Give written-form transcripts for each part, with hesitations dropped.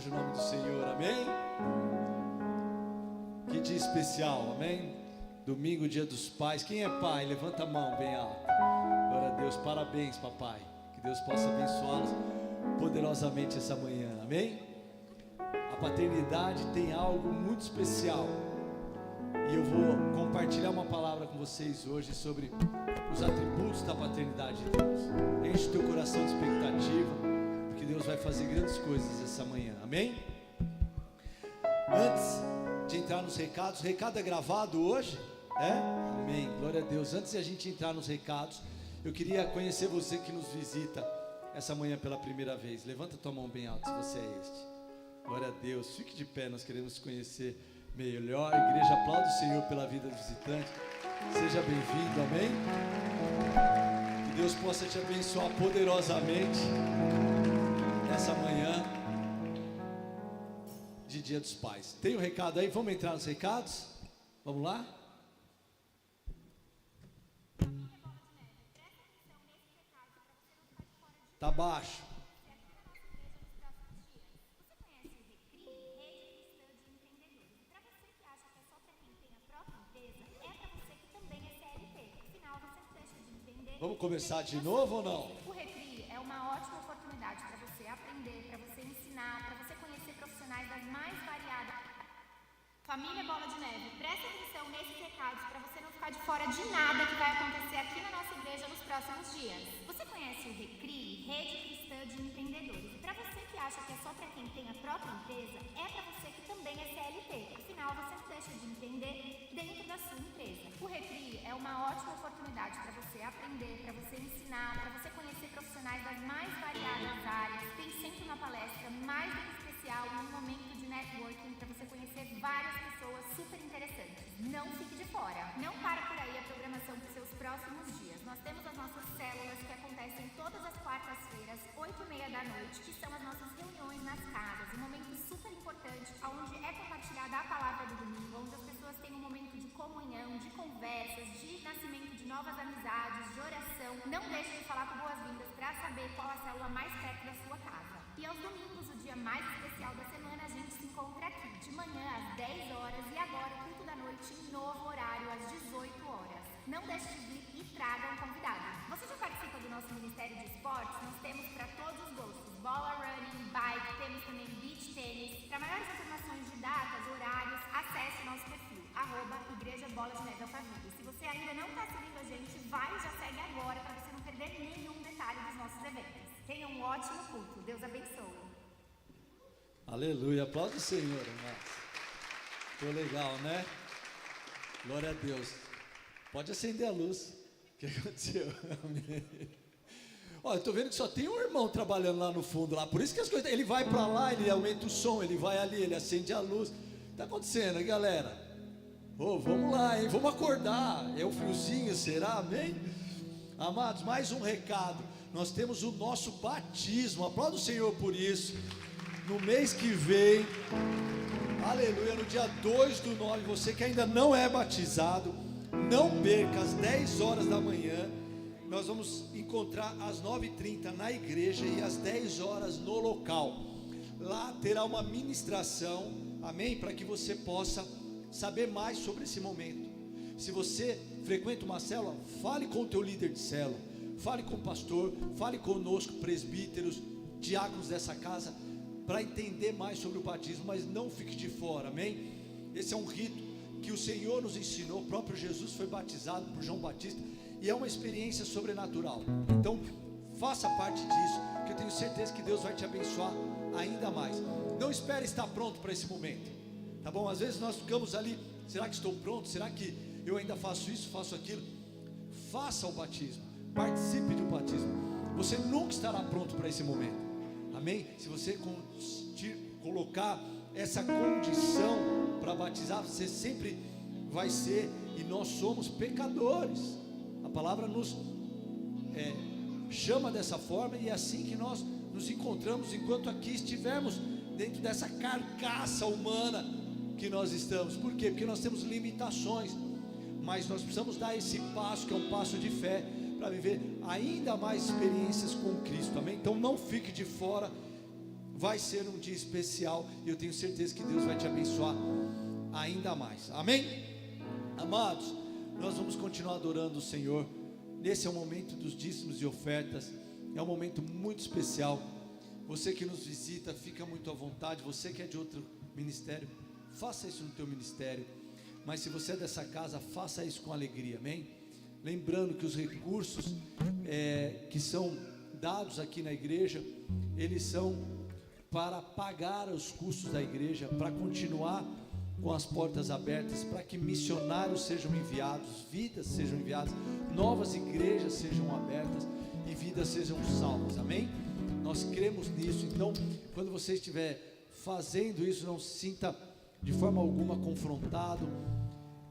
o nome do Senhor, amém? Que dia especial, amém? Domingo, dia dos pais. Quem é pai? Levanta a mão bem alto. Glória a Deus, parabéns, papai. Que Deus possa abençoá-los poderosamente essa manhã, amém? A paternidade tem algo muito especial. E eu vou compartilhar uma palavra com vocês hoje sobre os atributos da paternidade de Deus. Enche o teu coração de expectativa, porque Deus vai fazer grandes coisas essa manhã, amém? Antes de entrar nos recados, o recado é gravado hoje? É? Amém, glória a Deus. Antes de a gente entrar nos recados, eu queria conhecer você que nos visita essa manhã pela primeira vez. Levanta tua mão bem alto se você é este. Glória a Deus, fique de pé, nós queremos te conhecer melhor. Igreja, aplauda o Senhor pela vida do visitante. Seja bem-vindo, amém? Que Deus possa te abençoar poderosamente nessa manhã de Dia dos Pais. Tem um recado aí? Vamos entrar nos recados? Vamos lá? Tá baixo. Vamos começar de novo ou não? O Recri é uma ótima oportunidade para você aprender, para você ensinar, para você conhecer profissionais das mais variadas. Família Bola de Neve, presta atenção nesses recados para você não ficar de fora de nada que vai acontecer aqui na nossa igreja nos próximos dias. Você conhece o Recri, Rede Cristã de Empreendedores? E para você que acha que é só para quem tem a própria empresa, é para você que também é CLT. Afinal, você não deixa de empreender dentro da sua empresa. O Recri é uma ótima oportunidade para você aprender, para você ensinar, para você conhecer profissionais das mais variadas áreas. Tem sempre uma palestra mais do que especial e um momento de networking para você conhecer várias pessoas super interessantes. Não fique de fora. Não para por aí a programação para os seus próximos dias. Nós temos as nossas células que acontecem todas as quartas-feiras, 8h30 da noite, que são as nossas reuniões nas casas. Um momento super importante, onde é compartilhada a palavra do domingo, onde as pessoas têm um momento de comunhão, de conversas, de nascimento de novas amizades, de oração. Não deixe de falar com boas-vindas para saber qual a célula mais perto da sua casa. E aos domingos, o dia mais especial da semana, a gente se encontra aqui, de manhã às 10 horas e agora, culto da noite, em novo horário, às 18 horas. Não deixe de vir e traga um convidado. Você já participa do nosso Ministério de Esportes? Nós temos para todos os gostos, bola, running, bike, temos também beach tênis. Para maiores informações de datas, horários, acesse o nosso perfil, @Igreja Bola de Neve Alphaville. Se você ainda não está seguindo a gente, vai e já segue agora para você não perder nenhum detalhe dos nossos eventos. Tenha um ótimo culto. Deus abençoe. Aleluia, aplauda o Senhor, amados. Ficou legal, né? Glória a Deus. Pode acender a luz. O que aconteceu? Amém. Ó, eu tô vendo que só tem um irmão trabalhando lá no fundo, lá. Por isso que as coisas. Ele vai para lá, ele aumenta o som, ele vai ali, ele acende a luz. Tá acontecendo, galera? Vamos lá, hein? Vamos acordar. É o friozinho, será? Amém? Amados, mais um recado. Nós temos o nosso batismo. Aplauda o Senhor por isso. No mês que vem, aleluia, no dia 2/9, você que ainda não é batizado, não perca, às 10 horas da manhã, nós vamos encontrar às 9h30 na igreja e às 10 horas no local. Lá terá uma ministração, amém? Para que você possa saber mais sobre esse momento. Se você frequenta uma célula, fale com o teu líder de célula, fale com o pastor, fale conosco, presbíteros, diáconos dessa casa, para entender mais sobre o batismo, mas não fique de fora, amém? Esse é um rito que o Senhor nos ensinou. O próprio Jesus foi batizado por João Batista e é uma experiência sobrenatural. Então faça parte disso, que eu tenho certeza que Deus vai te abençoar ainda mais. Não espere estar pronto para esse momento, tá bom? Às vezes nós ficamos ali, será que estou pronto? Será que eu ainda faço isso, faço aquilo? Faça o batismo, participe do batismo. Você nunca estará pronto para esse momento, amém? Se você colocar essa condição para batizar, você sempre vai ser, e nós somos pecadores. A palavra nos chama dessa forma, e é assim que nós nos encontramos enquanto aqui estivermos dentro dessa carcaça humana que nós estamos. Por quê? Porque nós temos limitações, mas nós precisamos dar esse passo, que é um passo de fé, para viver ainda mais experiências com Cristo, amém? Então não fique de fora, vai ser um dia especial e eu tenho certeza que Deus vai te abençoar ainda mais. Amém? Amados, nós vamos continuar adorando o Senhor. Esse é o momento dos dízimos e ofertas. É um momento muito especial. Você que nos visita, fica muito à vontade. Você que é de outro ministério, faça isso no teu ministério. Mas se você é dessa casa, faça isso com alegria, amém? Lembrando que os recursos que são dados aqui na igreja, eles são para pagar os custos da igreja, para continuar com as portas abertas, para que missionários sejam enviados, vidas sejam enviadas, novas igrejas sejam abertas e vidas sejam salvas, amém? Nós cremos nisso. Então, quando você estiver fazendo isso, não se sinta de forma alguma confrontado,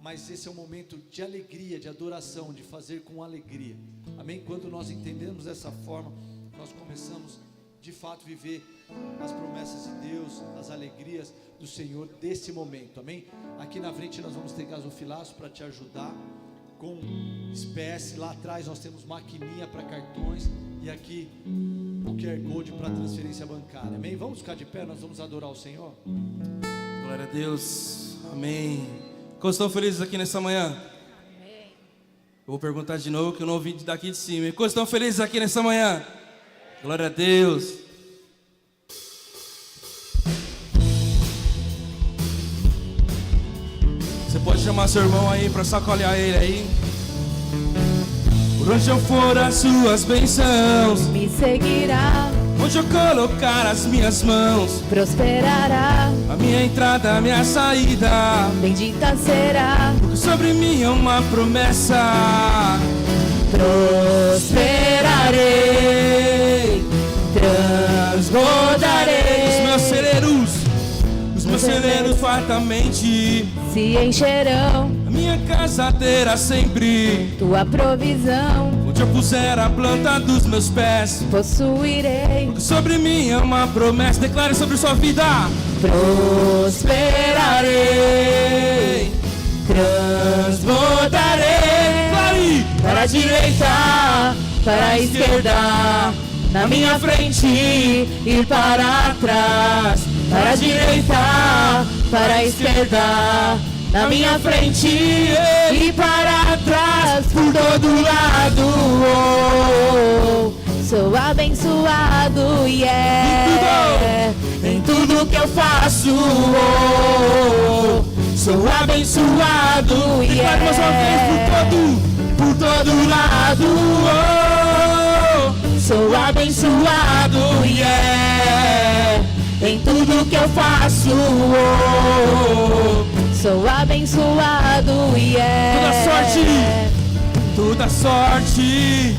mas esse é um momento de alegria, de adoração, de fazer com alegria, amém? Quando nós entendemos dessa forma, nós começamos de fato viver as promessas de Deus, as alegrias do Senhor desse momento, amém? Aqui na frente nós vamos ter gasofilaço para te ajudar com espécie. Lá atrás nós temos maquininha para cartões e aqui o QR Code para transferência bancária, amém? Vamos ficar de pé, nós vamos adorar o Senhor. Glória a Deus, amém. Como estão felizes aqui nessa manhã? Amém. Eu vou perguntar de novo que eu não ouvi daqui de cima. Como estão felizes aqui nessa manhã? Glória a Deus. Você pode chamar seu irmão aí para sacolear ele aí. Por onde eu for, as suas bênçãos me seguirá, onde eu colocar as minhas mãos, prosperará, a minha entrada, a minha saída, bendita será, porque sobre mim é uma promessa. prosperarei, transbordarei, Os meus celeiros fartamente se encherão, a minha casa terá sempre. tua provisão Onde eu puser a planta dos meus pés, possuirei, porque sobre mim é uma promessa. Declare sobre sua vida. prosperarei, transbordarei, Declare. para a direita, para a esquerda, na minha frente e para trás, para a direita, para a esquerda, na minha frente e para trás, por todo lado. Sou abençoado, yeah, em tudo que eu faço. Sou abençoado, Declare mais uma vez yeah, por todo lado. Sou abençoado, yeah, em tudo que eu faço. Sou abençoado, yeah, Toda sorte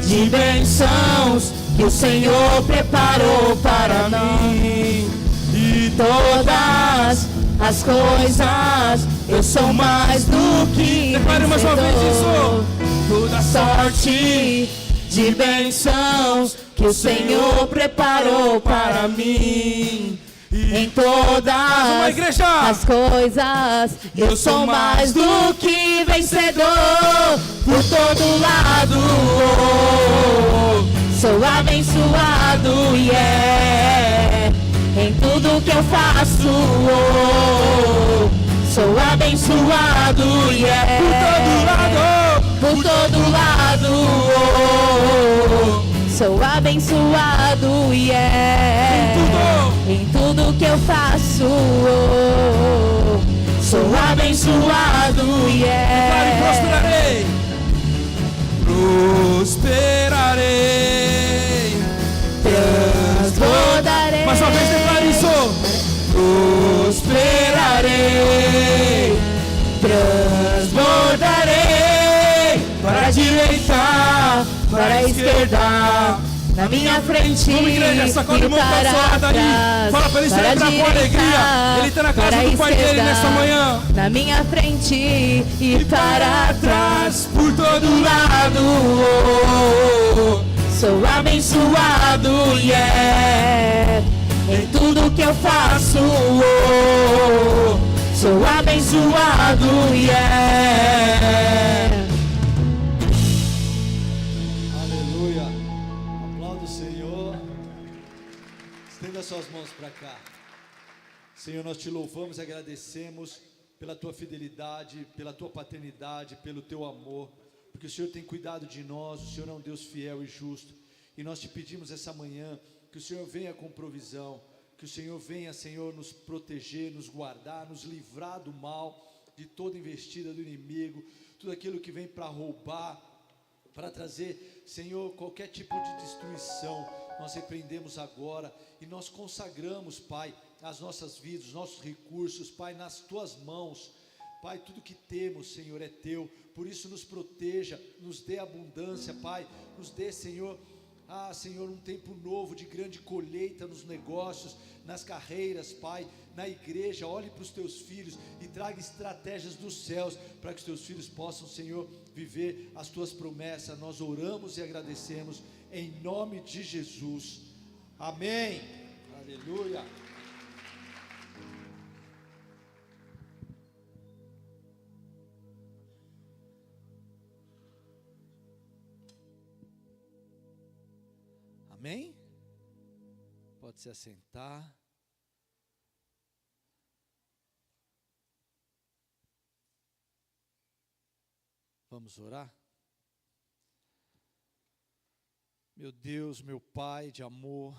de bênçãos que o Senhor preparou para mim. e Todas as coisas, eu sou mais do que Declare mais uma vez vencedor. isso. Toda Sorte de bênçãos que o Senhor preparou para mim. Em todas uma igreja. as coisas, eu sou mais do que vencedor. Por todo lado, sou abençoado, yeah, em tudo que eu faço. Sou abençoado, yeah, por todo lado, sou abençoado, yeah, em tudo que eu faço. Sou abençoado, yeah, prosperarei. transbordarei, Mais uma vez declare isso. prosperarei, transbordarei, para a direita, para a esquerda, na minha frente. Vamos, igreja, sacode e o mão para abençoado aí. trás, Fala pra ele para a celebrar com direita, alegria. Ele tá na casa para a do pai dele esquerda, nessa manhã. na minha frente e para trás, por todo lado. Sou abençoado, yeah, em tudo que eu faço. Sou abençoado, yeah. Aleluia. Aplauda o Senhor. Estenda suas mãos para cá. Senhor, nós te louvamos e agradecemos pela tua fidelidade, pela tua paternidade, pelo teu amor, porque o Senhor tem cuidado de nós, o Senhor é um Deus fiel e justo, e nós te pedimos essa manhã que o Senhor venha com provisão, que o Senhor venha, Senhor, nos proteger, nos guardar, nos livrar do mal, de toda investida do inimigo, tudo aquilo que vem para roubar, para trazer, Senhor, qualquer tipo de destruição, nós repreendemos agora e nós consagramos, Pai, as nossas vidas, os nossos recursos, Pai, nas tuas mãos. Pai, tudo que temos, Senhor, é teu, por isso nos proteja, nos dê abundância, Pai, nos dê, Senhor, Senhor, um tempo novo de grande colheita nos negócios, nas carreiras, Pai, na igreja. Olhe para os teus filhos e traga estratégias dos céus, para que os teus filhos possam, Senhor, viver as tuas promessas. Nós oramos e agradecemos, em nome de Jesus, amém, aleluia. Amém? Pode se assentar. Vamos orar? Meu Deus, meu Pai de amor,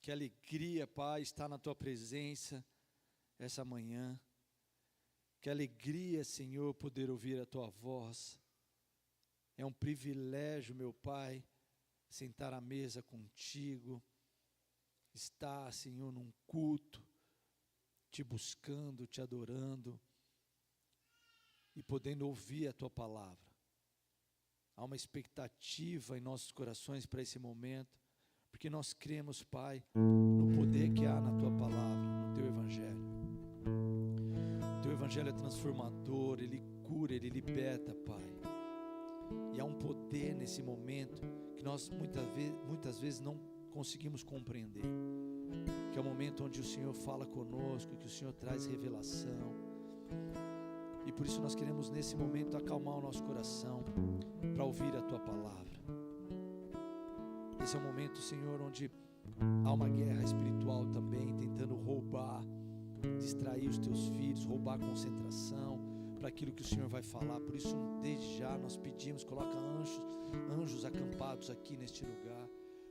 que alegria, Pai, estar na Tua presença essa manhã. Que alegria, Senhor, poder ouvir a Tua voz. É um privilégio, meu Pai, sentar à mesa contigo, estar, Senhor, num culto, te buscando, te adorando e podendo ouvir a tua palavra. Há uma expectativa em nossos corações para esse momento, porque nós cremos, Pai, no poder que há na tua palavra, no teu evangelho. O teu evangelho é transformador, ele cura, ele liberta, Pai. E há um poder nesse momento que nós muitas vezes não conseguimos compreender, que é o momento onde o Senhor fala conosco, que o Senhor traz revelação, e por isso nós queremos nesse momento acalmar o nosso coração, para ouvir a Tua palavra. Esse é o momento, Senhor, onde há uma guerra espiritual também, tentando roubar, distrair os Teus filhos, roubar a concentração, para aquilo que o Senhor vai falar. Por isso, desde já nós pedimos, coloca anjos acampados aqui neste lugar,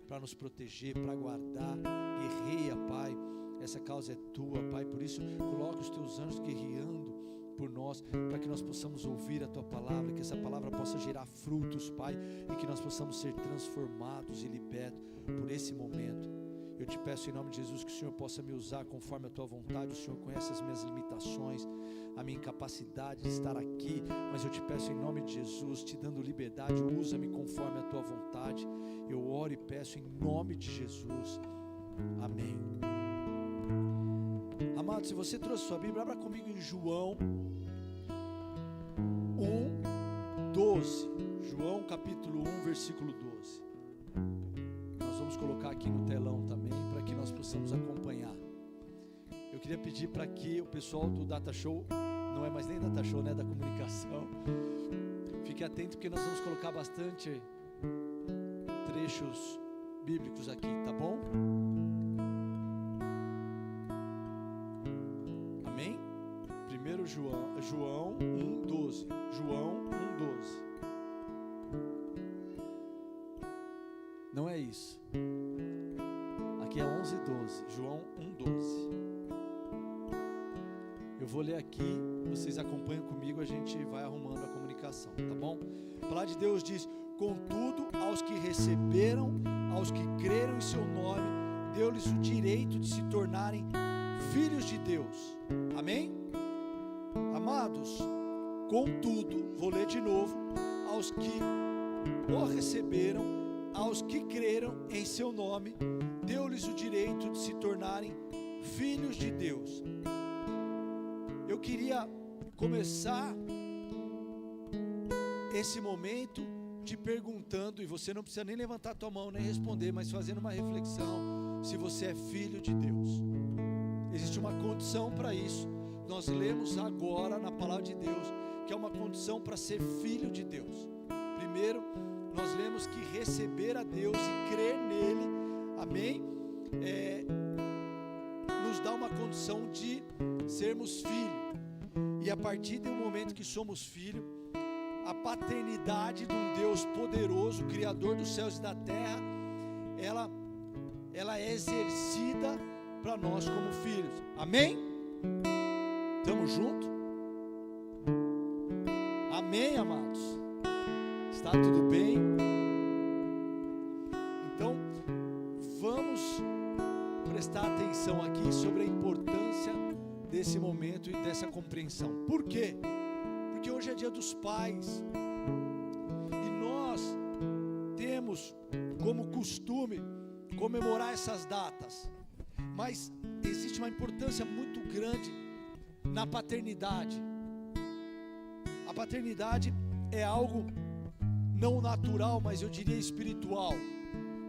para nos proteger, para guardar, guerreia, Pai, essa causa é Tua, Pai, por isso coloca os Teus anjos guerreando por nós, para que nós possamos ouvir a Tua palavra, que essa palavra possa gerar frutos, Pai, e que nós possamos ser transformados e libertos por esse momento. Eu te peço em nome de Jesus que o Senhor possa me usar conforme a Tua vontade. O Senhor conhece as minhas limitações, a minha incapacidade de estar aqui, mas eu te peço em nome de Jesus, te dando liberdade, usa-me conforme a Tua vontade. Eu oro e peço em nome de Jesus, amém. Amado, se você trouxe sua Bíblia, abra comigo em João 1:12. João capítulo 1, versículo 12. Nós vamos colocar aqui no telão também, para que nós possamos acompanhar. Eu queria pedir para que o pessoal do Data Show, não é mais nem Data Show, né, da comunicação, fique atento, porque nós vamos colocar bastante trechos bíblicos aqui, tá bom? Amém? Primeiro João 1:12. João 1:12. Não é isso. Aqui é 11:12. João 1:12. Eu vou ler aqui, vocês acompanham comigo, a gente vai arrumando a comunicação, tá bom? A palavra de Deus diz: contudo, aos que receberam, aos que creram em seu nome, deu-lhes o direito de se tornarem filhos de Deus. Amém? Amados, contudo, vou ler de novo, aos que o receberam, aos que creram em seu nome, deu-lhes o direito de se tornarem filhos de Deus. Eu queria começar esse momento te perguntando, e você não precisa nem levantar tua mão, nem responder, mas fazendo uma reflexão, se você é filho de Deus. Existe uma condição para isso. Nós lemos agora na palavra de Deus, que é uma condição para ser filho de Deus. Primeiro, nós lemos que receber a Deus e crer nele, amém? nos dá uma condição de sermos filhos. E a partir do momento que somos filhos, a paternidade de um Deus poderoso, Criador dos céus e da terra, ela é exercida para nós como filhos. Amém? Estamos juntos? Amém, amados? Está tudo bem? Então, vamos prestar atenção aqui sobre a importância desse momento e dessa compreensão. Por quê? Porque hoje é dia dos pais e nós temos como costume comemorar essas datas, mas existe uma importância muito grande na paternidade. A paternidade é algo não natural, mas eu diria espiritual.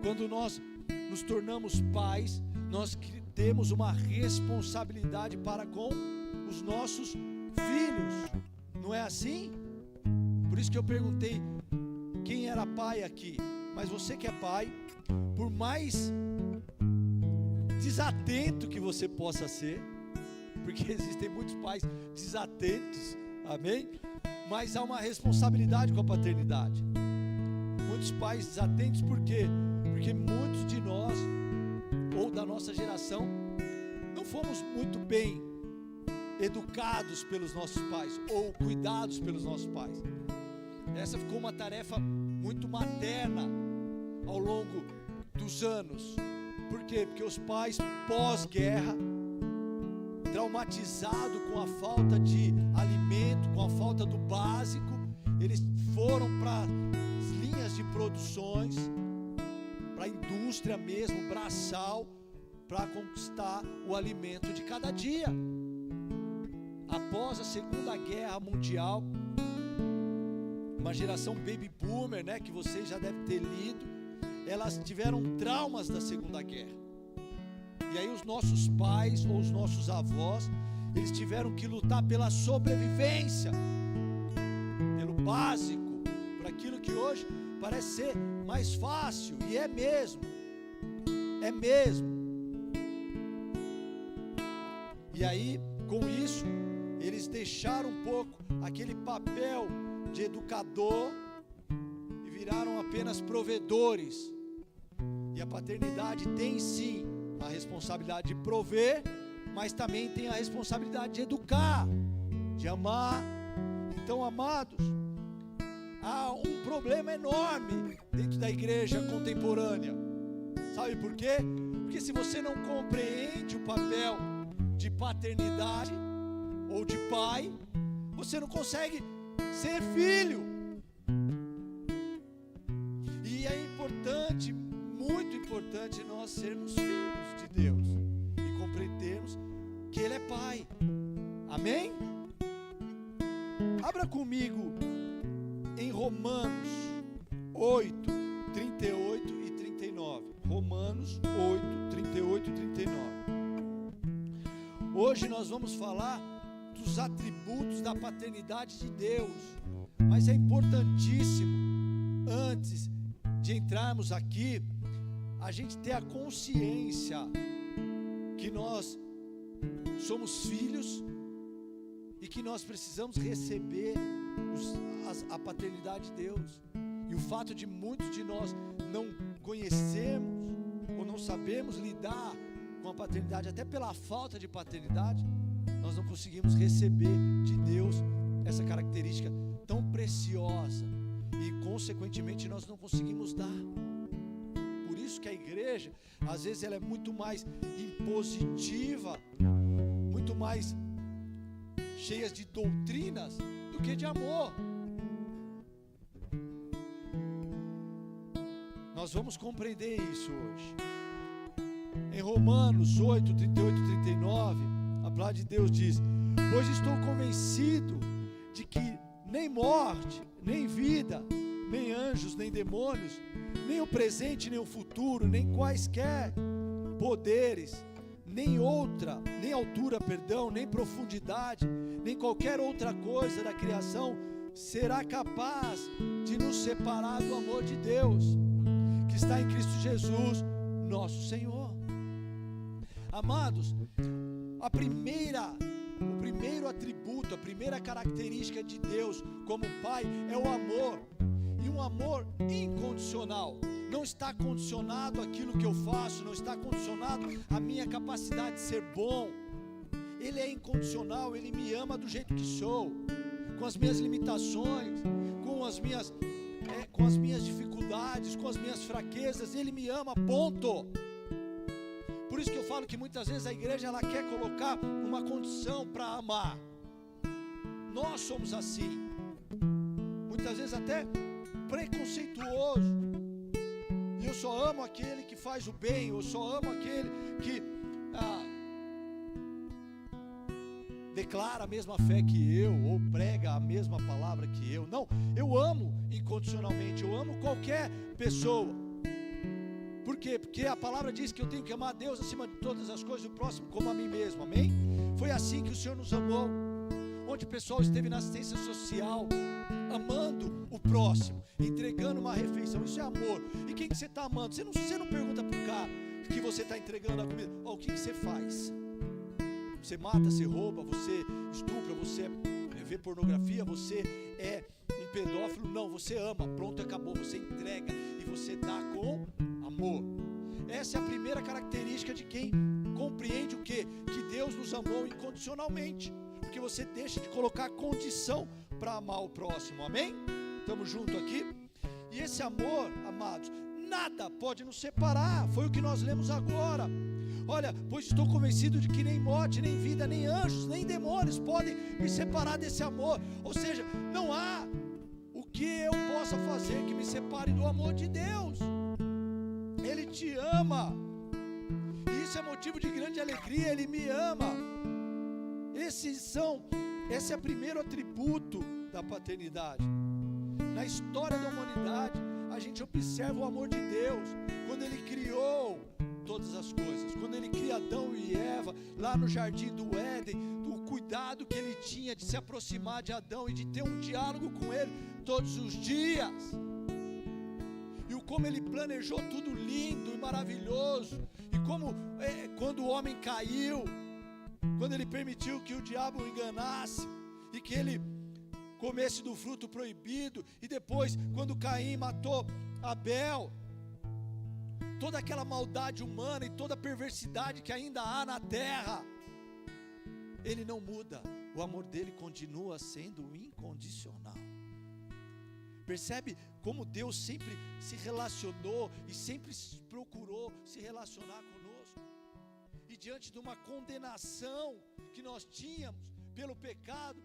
Quando nós nos tornamos pais, nós temos uma responsabilidade para com os nossos filhos. Não é assim? Por isso que eu perguntei quem era pai aqui. Mas você que é pai, por mais desatento que você possa ser, porque existem muitos pais desatentos, amém? Mas há uma responsabilidade com a paternidade. Muitos pais desatentos, por quê? Porque muitos de nós, ou da nossa geração, não fomos muito bem educados pelos nossos pais, ou cuidados pelos nossos pais. Essa ficou uma tarefa muito materna ao longo dos anos. Por quê? Porque os pais pós-guerra, traumatizados com a falta de alimento, com a falta do básico, eles foram para as linhas de produções, para a indústria mesmo, braçal, para conquistar o alimento de cada dia. Após a Segunda Guerra Mundial, uma geração baby boomer, né, que vocês já devem ter lido, elas tiveram traumas da Segunda Guerra. E aí os nossos pais ou os nossos avós, eles tiveram que lutar pela sobrevivência, pelo básico, por aquilo que hoje parece ser mais fácil, e é mesmo. É mesmo. E aí, com isso, eles deixaram um pouco aquele papel de educador e viraram apenas provedores. E a paternidade tem sim a responsabilidade de prover, mas também tem a responsabilidade de educar, de amar. Então, amados, há um problema enorme dentro da igreja contemporânea. Sabe por quê? Porque se você não compreende o papel de paternidade ou de pai, você não consegue ser filho. E é importante, muito importante, nós sermos filhos de Deus e compreendermos que Ele é Pai. Amém? Abra comigo em Romanos 8, 38 e 39. Romanos 8, 38 e 39. Hoje nós vamos falar dos atributos da paternidade de Deus, mas é importantíssimo, antes de entrarmos aqui, a gente ter a consciência que nós somos filhos e que nós precisamos receber a paternidade de Deus. E o fato de muitos de nós não conhecermos ou não sabemos lidar com a paternidade, até pela falta de paternidade, nós não conseguimos receber de Deus essa característica tão preciosa e consequentemente nós não conseguimos dar. Por isso que a igreja, às vezes ela é muito mais impositiva, muito mais cheia de doutrinas do que de amor. Nós vamos compreender isso hoje. Em Romanos 8, 38 e 39, a palavra de Deus diz: pois estou convencido de que nem morte, nem vida, nem anjos, nem demônios, nem o presente, nem o futuro, nem quaisquer poderes, nem altura, nem profundidade, nem qualquer outra coisa da criação será capaz de nos separar do amor de Deus, que está em Cristo Jesus, nosso Senhor. Amados, o primeiro atributo, a primeira característica de Deus como Pai é o amor, e um amor incondicional. Não está condicionado àquilo que eu faço, não está condicionado à minha capacidade de ser bom. Ele é incondicional, Ele me ama do jeito que sou, com as minhas limitações, com as minhas dificuldades, com as minhas fraquezas. Ele me ama, ponto. Por isso que eu falo que muitas vezes a igreja ela quer colocar uma condição para amar. Nós somos assim, muitas vezes até preconceituoso. E eu só amo aquele que faz o bem, eu só amo aquele que declara a mesma fé que eu, ou prega a mesma palavra que eu. Não, eu amo incondicionalmente, eu amo qualquer pessoa. Por quê? Porque a palavra diz que eu tenho que amar a Deus acima de todas as coisas e o próximo como a mim mesmo, amém? Foi assim que o Senhor nos amou, onde o pessoal esteve na assistência social, amando o próximo, entregando uma refeição. Isso é amor. E quem que você está amando? Você não pergunta para o cara que você está entregando a comida: o que você faz? Você mata, você rouba, você estupra, você vê pornografia, você é um pedófilo? Não, você ama, pronto, acabou. Você entrega e você dá com amor. Essa é a primeira característica de quem compreende o quê? Que Deus nos amou incondicionalmente, porque você deixa de colocar condição para amar o próximo, amém? Estamos juntos aqui? E esse amor, amados, nada pode nos separar. Foi o que nós lemos agora. Olha, pois estou convencido de que nem morte, nem vida, nem anjos, nem demônios podem me separar desse amor. Ou seja, não há o que eu possa fazer que me separe do amor de Deus. Ele te ama, e isso é motivo de grande alegria. Ele me ama. Esse é o primeiro atributo da paternidade. Na história da humanidade, a gente observa o amor de Deus quando Ele criou todas as coisas, quando Ele cria Adão e Eva lá no jardim do Éden, o cuidado que Ele tinha de se aproximar de Adão e de ter um diálogo com ele todos os dias, e como Ele planejou tudo lindo e maravilhoso, e como quando o homem caiu, quando Ele permitiu que o diabo o enganasse e que ele comesse do fruto proibido, e depois quando Caim matou Abel, toda aquela maldade humana e toda a perversidade que ainda há na terra, Ele não muda, o amor dele continua sendo incondicional. Percebe como Deus sempre se relacionou e sempre procurou se relacionar conosco? E diante de uma condenação que nós tínhamos pelo pecado,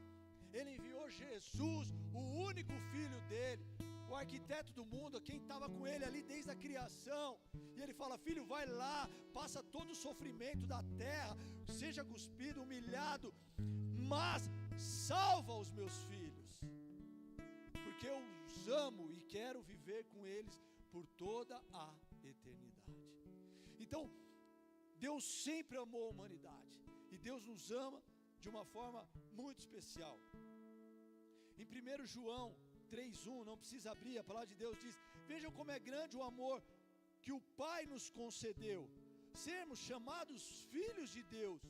Ele enviou Jesus, o único Filho dele, o arquiteto do mundo, quem estava com Ele ali desde a criação. E Ele fala: filho, vai lá, passa todo o sofrimento da terra, seja cuspido, humilhado, mas salva os meus filhos, porque eu os amo e quero viver com eles por toda a eternidade. Então, Deus sempre amou a humanidade, e Deus nos ama de uma forma muito especial. Em 1 João 3:1, não precisa abrir, a palavra de Deus diz: vejam como é grande o amor que o Pai nos concedeu, sermos chamados filhos de Deus,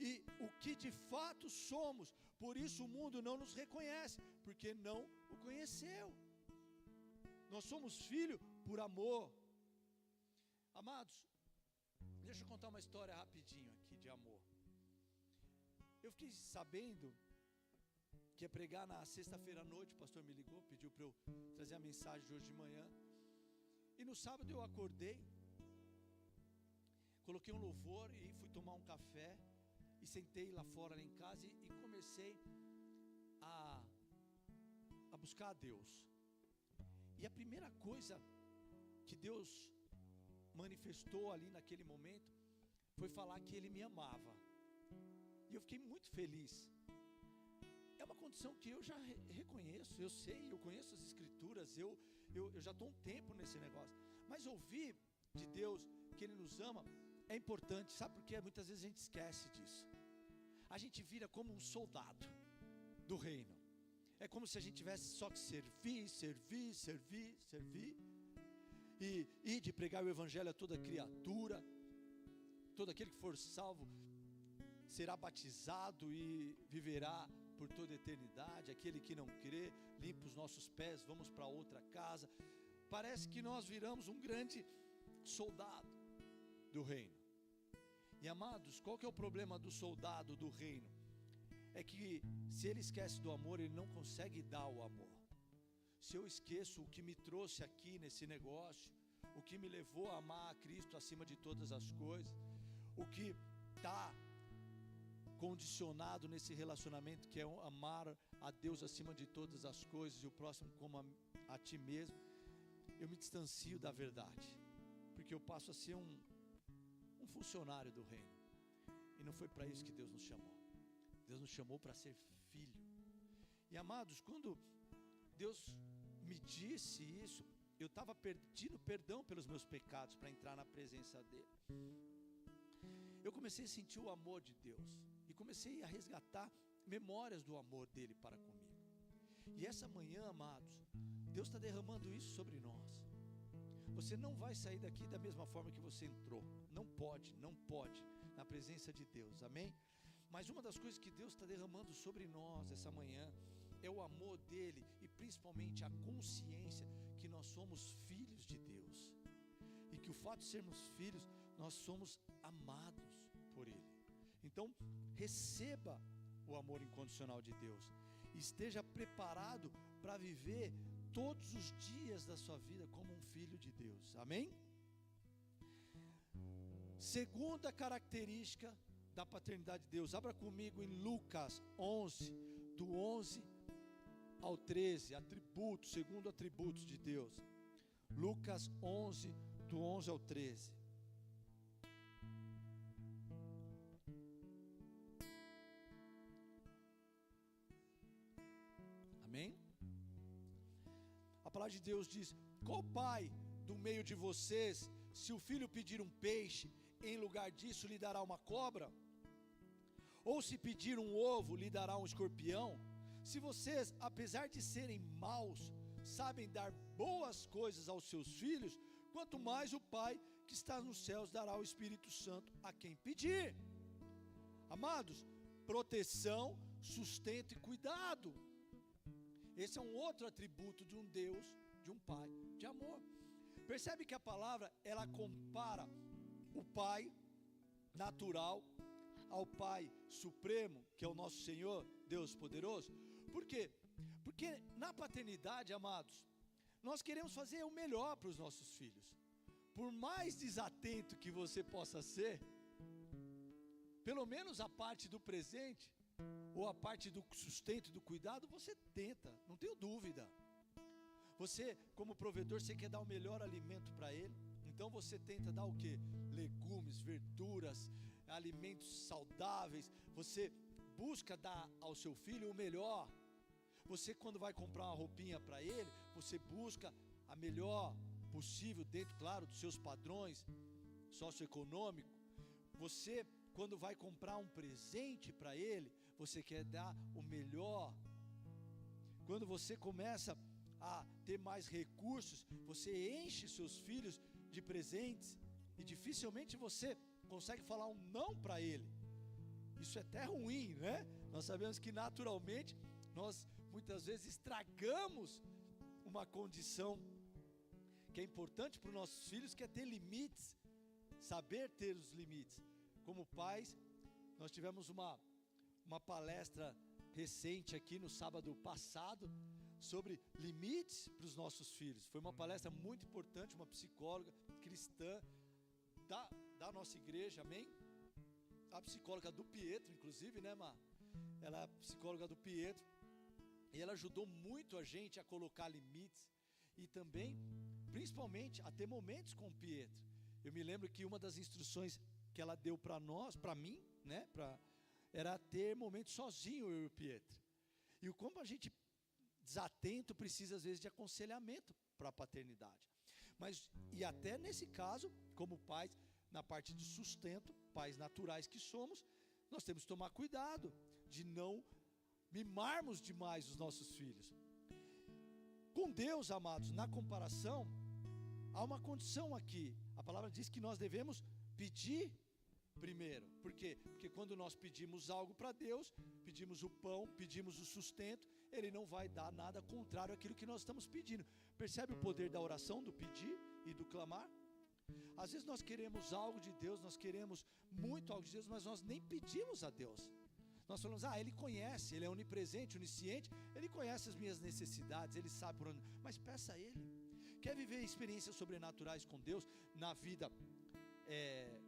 e o que de fato somos. Por isso o mundo não nos reconhece, porque não o conheceu. Nós somos filhos por amor. Amados, deixa eu contar uma história rapidinho aqui de amor. Eu fiquei sabendo que ia pregar na sexta-feira à noite. O pastor me ligou, pediu para eu trazer a mensagem de hoje de manhã. E no sábado eu acordei, coloquei um louvor e fui tomar um café, e sentei lá fora, lá em casa, e comecei a buscar a Deus. E a primeira coisa que Deus manifestou ali naquele momento foi falar que Ele me amava. E eu fiquei muito feliz. É uma condição que eu já reconheço, eu sei, eu conheço as escrituras, eu já estou um tempo nesse negócio. Mas ouvir de Deus que Ele nos ama é importante, sabe por quê? Muitas vezes a gente esquece disso. A gente vira como um soldado do reino. É como se a gente tivesse só que servir, e de pregar o evangelho a toda criatura. todo aquele que for salvo será batizado e viverá por toda a eternidade. Aquele que não crê, limpa os nossos pés, vamos para outra casa. Parece que nós viramos um grande soldado do reino. E amados, qual que é o problema do soldado do reino? É que se ele esquece do amor, ele não consegue dar o amor. Se eu esqueço o que me trouxe aqui nesse negócio, o que me levou a amar a Cristo acima de todas as coisas, o que está condicionado nesse relacionamento, que é amar a Deus acima de todas as coisas e o próximo como a ti mesmo, eu me distancio da verdade, porque eu passo a ser um funcionário do reino. E não foi para isso que Deus nos chamou. Deus nos chamou para ser filho. E amados, quando Deus me disse isso, eu estava pedindo perdão pelos meus pecados para entrar na presença dele. Eu comecei a sentir o amor de Deus e comecei a resgatar memórias do amor dele para comigo. E essa manhã, amados, Deus está derramando isso sobre nós. Você não vai sair daqui da mesma forma que você entrou. Não pode na presença de Deus, amém? Mas uma das coisas que Deus está derramando sobre nós essa manhã é o amor dele e principalmente a consciência que nós somos filhos de Deus. E que o fato de sermos filhos, nós somos amados por ele. Então, receba o amor incondicional de Deus. Esteja preparado para viver todos os dias da sua vida como um filho de Deus, amém? Segunda característica da paternidade de Deus, abra comigo em Lucas 11, do 11 ao 13, atributos, segundo atributos de Deus. Lucas 11, do 11 ao 13. Amém? A palavra de Deus diz: qual pai do meio de vocês, se o filho pedir um peixe, em lugar disso lhe dará uma cobra? Ou se pedir um ovo, lhe dará um escorpião? Se vocês, apesar de serem maus, sabem dar boas coisas aos seus filhos, quanto mais o Pai que está nos céus dará o Espírito Santo a quem pedir. Amados, proteção, sustento e cuidado. Esse é um outro atributo de um Deus, de um Pai de amor. Percebe que a palavra, ela compara o Pai natural ao Pai supremo, que é o nosso Senhor, Deus poderoso. Por quê? Porque na paternidade, amados, nós queremos fazer o melhor para os nossos filhos. Por mais desatento que você possa ser, pelo menos a parte do presente, ou a parte do sustento e do cuidado, você tenta, não tenho dúvida. Você, como provedor, você quer dar o melhor alimento para ele, então você tenta dar o quê? Legumes, verduras, alimentos saudáveis. Você busca dar ao seu filho o melhor. Você, quando vai comprar uma roupinha para ele, você busca a melhor possível, dentro, claro, dos seus padrões socioeconômicos. Você, quando vai comprar um presente para ele, você quer dar o melhor. Quando você começa a ter mais recursos, você enche seus filhos de presentes e dificilmente você consegue falar um não para ele. Isso é até ruim, né? Nós sabemos que naturalmente nós muitas vezes estragamos uma condição que é importante para os nossos filhos, que é ter limites, saber ter os limites. Como pais, nós tivemos uma palestra recente aqui no sábado passado sobre limites para os nossos filhos. Foi uma palestra muito importante, uma psicóloga cristã da nossa igreja, amém? A psicóloga do Pietro, inclusive, né, Má? Ela é a psicóloga do Pietro e ela ajudou muito a gente a colocar limites e também, principalmente, a ter momentos com o Pietro. Eu me lembro que uma das instruções que ela deu para nós, para mim, né, era ter momentos sozinho, eu e o Pietro. E o como a gente desatento precisa às vezes de aconselhamento para a paternidade. Mas, e até nesse caso, como pais, na parte de sustento, pais naturais que somos, nós temos que tomar cuidado de não mimarmos demais os nossos filhos. Com Deus, amados, na comparação, há uma condição aqui. A palavra diz que nós devemos pedir primeiro. Por quê? Porque quando nós pedimos algo para Deus, pedimos o pão, pedimos o sustento, Ele não vai dar nada contrário àquilo que nós estamos pedindo. Percebe o poder da oração, do pedir e do clamar? Às vezes nós queremos algo de Deus, nós queremos muito algo de Deus, mas nós nem pedimos a Deus. Nós falamos, Ele conhece, Ele é onipresente, onisciente, Ele conhece as minhas necessidades, Ele sabe por onde, mas peça a Ele. Quer viver experiências sobrenaturais com Deus na vida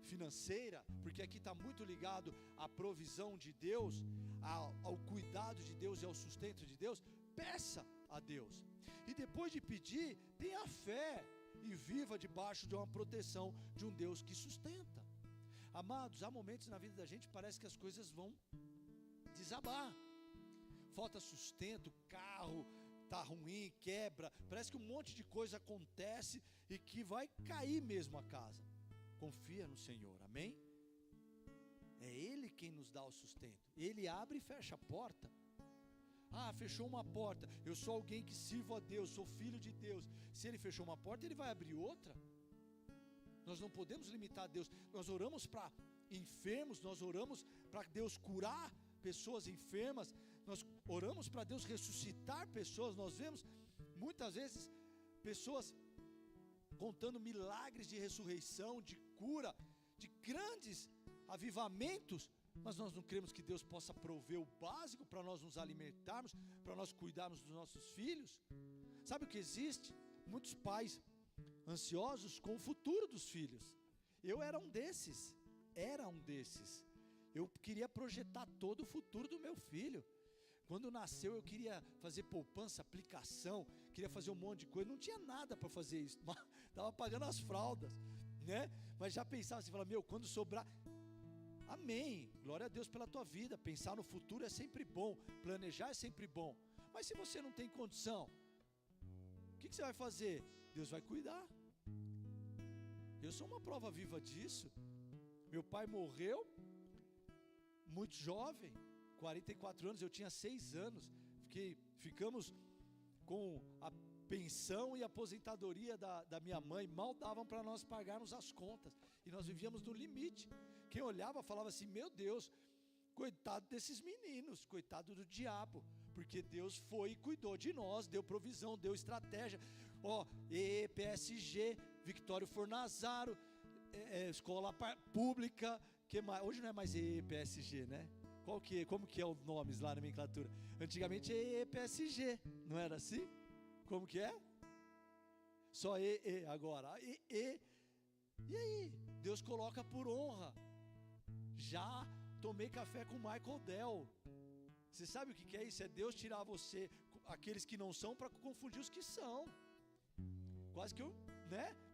financeira, porque aqui está muito ligado à provisão de Deus, ao cuidado de Deus e ao sustento de Deus, peça a Deus. E depois de pedir, tenha fé e viva debaixo de uma proteção de um Deus que sustenta. Amados, há momentos na vida da gente parece que as coisas vão desabar, falta sustento, carro está ruim, quebra, parece que um monte de coisa acontece e que vai cair mesmo a casa. Confia no Senhor, amém? É Ele quem nos dá o sustento. Ele abre e fecha a porta. Fechou uma porta, eu sou alguém que sirvo a Deus, sou filho de Deus. Se Ele fechou uma porta, Ele vai abrir outra. Nós não podemos limitar a Deus. Nós oramos para enfermos, nós oramos para Deus curar pessoas enfermas, nós oramos para Deus ressuscitar pessoas. Nós vemos muitas vezes pessoas contando milagres de ressurreição, de cura, de grandes avivamentos, mas nós não cremos que Deus possa prover o básico para nós nos alimentarmos, para nós cuidarmos dos nossos filhos. Sabe o que existe? Muitos pais ansiosos com o futuro dos filhos. Eu era um desses. Eu queria projetar todo o futuro do meu filho. Quando nasceu eu queria fazer poupança, aplicação, queria fazer um monte de coisa, não tinha nada para fazer isso, estava pagando as fraldas, né? Mas já pensava assim, falava, quando sobrar, amém, glória a Deus pela tua vida, pensar no futuro é sempre bom, planejar é sempre bom, mas se você não tem condição, o que você vai fazer? Deus vai cuidar. Eu sou uma prova viva disso. Meu pai morreu muito jovem, 44 anos, eu tinha 6 anos, ficamos com a pensão e aposentadoria da minha mãe, mal davam para nós pagarmos as contas, e nós vivíamos no limite. Quem olhava falava assim, meu Deus, coitado desses meninos, coitado do diabo, porque Deus foi e cuidou de nós, deu provisão, deu estratégia, EPSG, Victório Fornazaro, escola pública, que mais? Hoje não é mais EPSG, né? Como que é os nomes lá na nomenclatura? Antigamente é EPSG, não era assim? Como que é? Só agora. E aí? Deus coloca por honra. Já tomei café com Michael Dell. Você sabe o que é isso? É Deus tirar você, aqueles que não são, para confundir os que são. Quase que eu,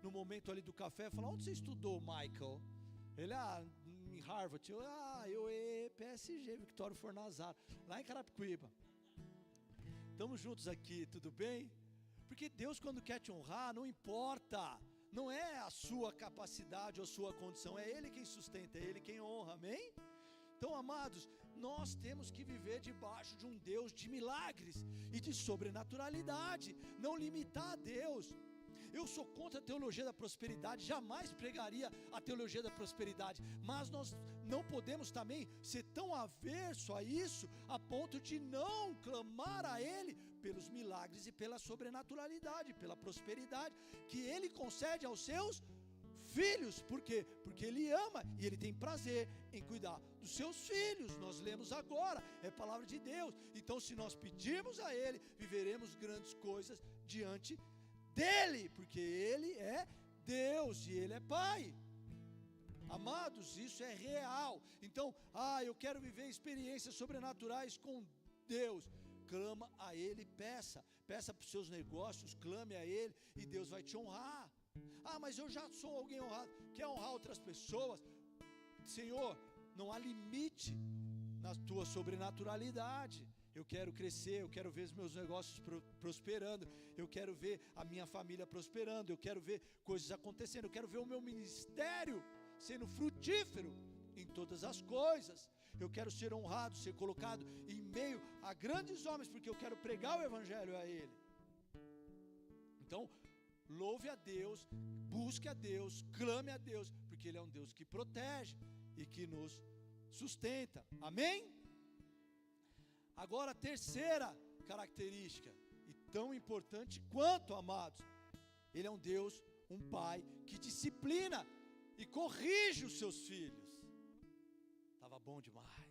no momento ali do café, falar, onde você estudou, Michael? Ele, em Harvard. Eu PSG, Victório Fornazaro, lá em Carapicuíba. Estamos juntos aqui, tudo bem? Porque Deus, quando quer te honrar, não importa, não é a sua capacidade ou a sua condição, é Ele quem sustenta, é Ele quem honra, amém? Então, amados, nós temos que viver debaixo de um Deus de milagres e de sobrenaturalidade, não limitar a Deus. Eu sou contra a teologia da prosperidade, jamais pregaria a teologia da prosperidade, mas nós não podemos também ser tão averso a isso, a ponto de não clamar a Ele pelos milagres e pela sobrenaturalidade, pela prosperidade que Ele concede aos seus filhos. Por quê? Porque Ele ama e Ele tem prazer em cuidar dos seus filhos. Nós lemos agora, é palavra de Deus. Então, se nós pedirmos a Ele, viveremos grandes coisas diante dele, porque Ele é Deus e Ele é Pai. Amados, isso é real. Então, eu quero viver experiências sobrenaturais com Deus. Clama a Ele, peça para os seus negócios, clame a Ele e Deus vai te honrar. Mas eu já sou alguém honrado. Quer honrar outras pessoas? Senhor, não há limite na tua sobrenaturalidade. Eu quero crescer, eu quero ver os meus negócios prosperando, eu quero ver a minha família prosperando, eu quero ver coisas acontecendo, eu quero ver o meu ministério sendo frutífero em todas as coisas. Eu quero ser honrado, ser colocado em meio a grandes homens, porque eu quero pregar o evangelho a Ele. Então, louve a Deus, busque a Deus, clame a Deus, porque Ele é um Deus que protege, e que nos sustenta. Amém? Agora, a terceira característica, e tão importante quanto, amados, Ele é um Deus, um Pai, que disciplina e corrige os seus filhos. Estava bom demais.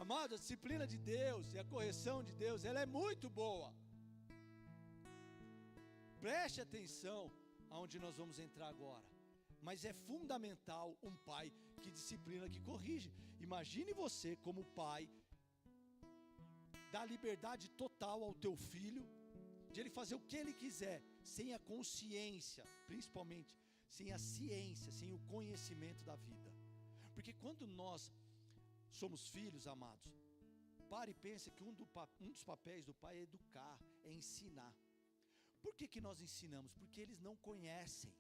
Amados, a disciplina de Deus e a correção de Deus, ela é muito boa. Preste atenção aonde nós vamos entrar agora. Mas é fundamental um pai que disciplina, que corrige. Imagine você como pai, dá liberdade total ao teu filho, de ele fazer o que ele quiser, sem a consciência, principalmente, sem a ciência, sem o conhecimento da vida. Porque quando nós somos filhos, amados, pare e pense que um dos papéis do pai é educar, é ensinar. Por que nós ensinamos? Porque eles não conhecem,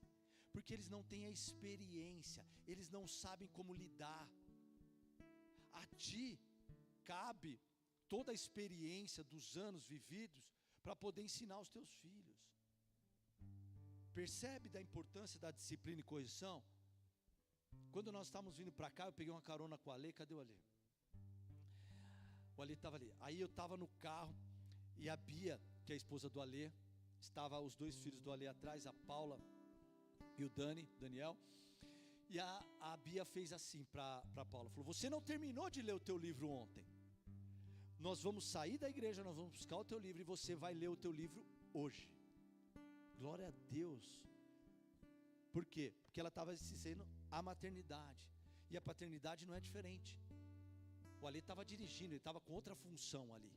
porque eles não têm a experiência, eles não sabem como lidar. A ti cabe toda a experiência dos anos vividos para poder ensinar os teus filhos. Percebe da importância da disciplina e correção? Quando nós estávamos vindo para cá, eu peguei uma carona com o Ale. Cadê o Ale? O Ale estava ali. Aí eu estava no carro e a Bia, que é a esposa do Ale, estava os dois filhos do Ale atrás, a Paula e o Daniel. E a Bia fez assim para a Paula, falou: você não terminou de ler o teu livro ontem. Nós vamos sair da igreja, nós vamos buscar o teu livro e você vai ler o teu livro hoje. Glória a Deus. Por quê? Porque ela estava ensinando a maternidade. E a paternidade não é diferente. O Ale estava dirigindo, ele estava com outra função ali.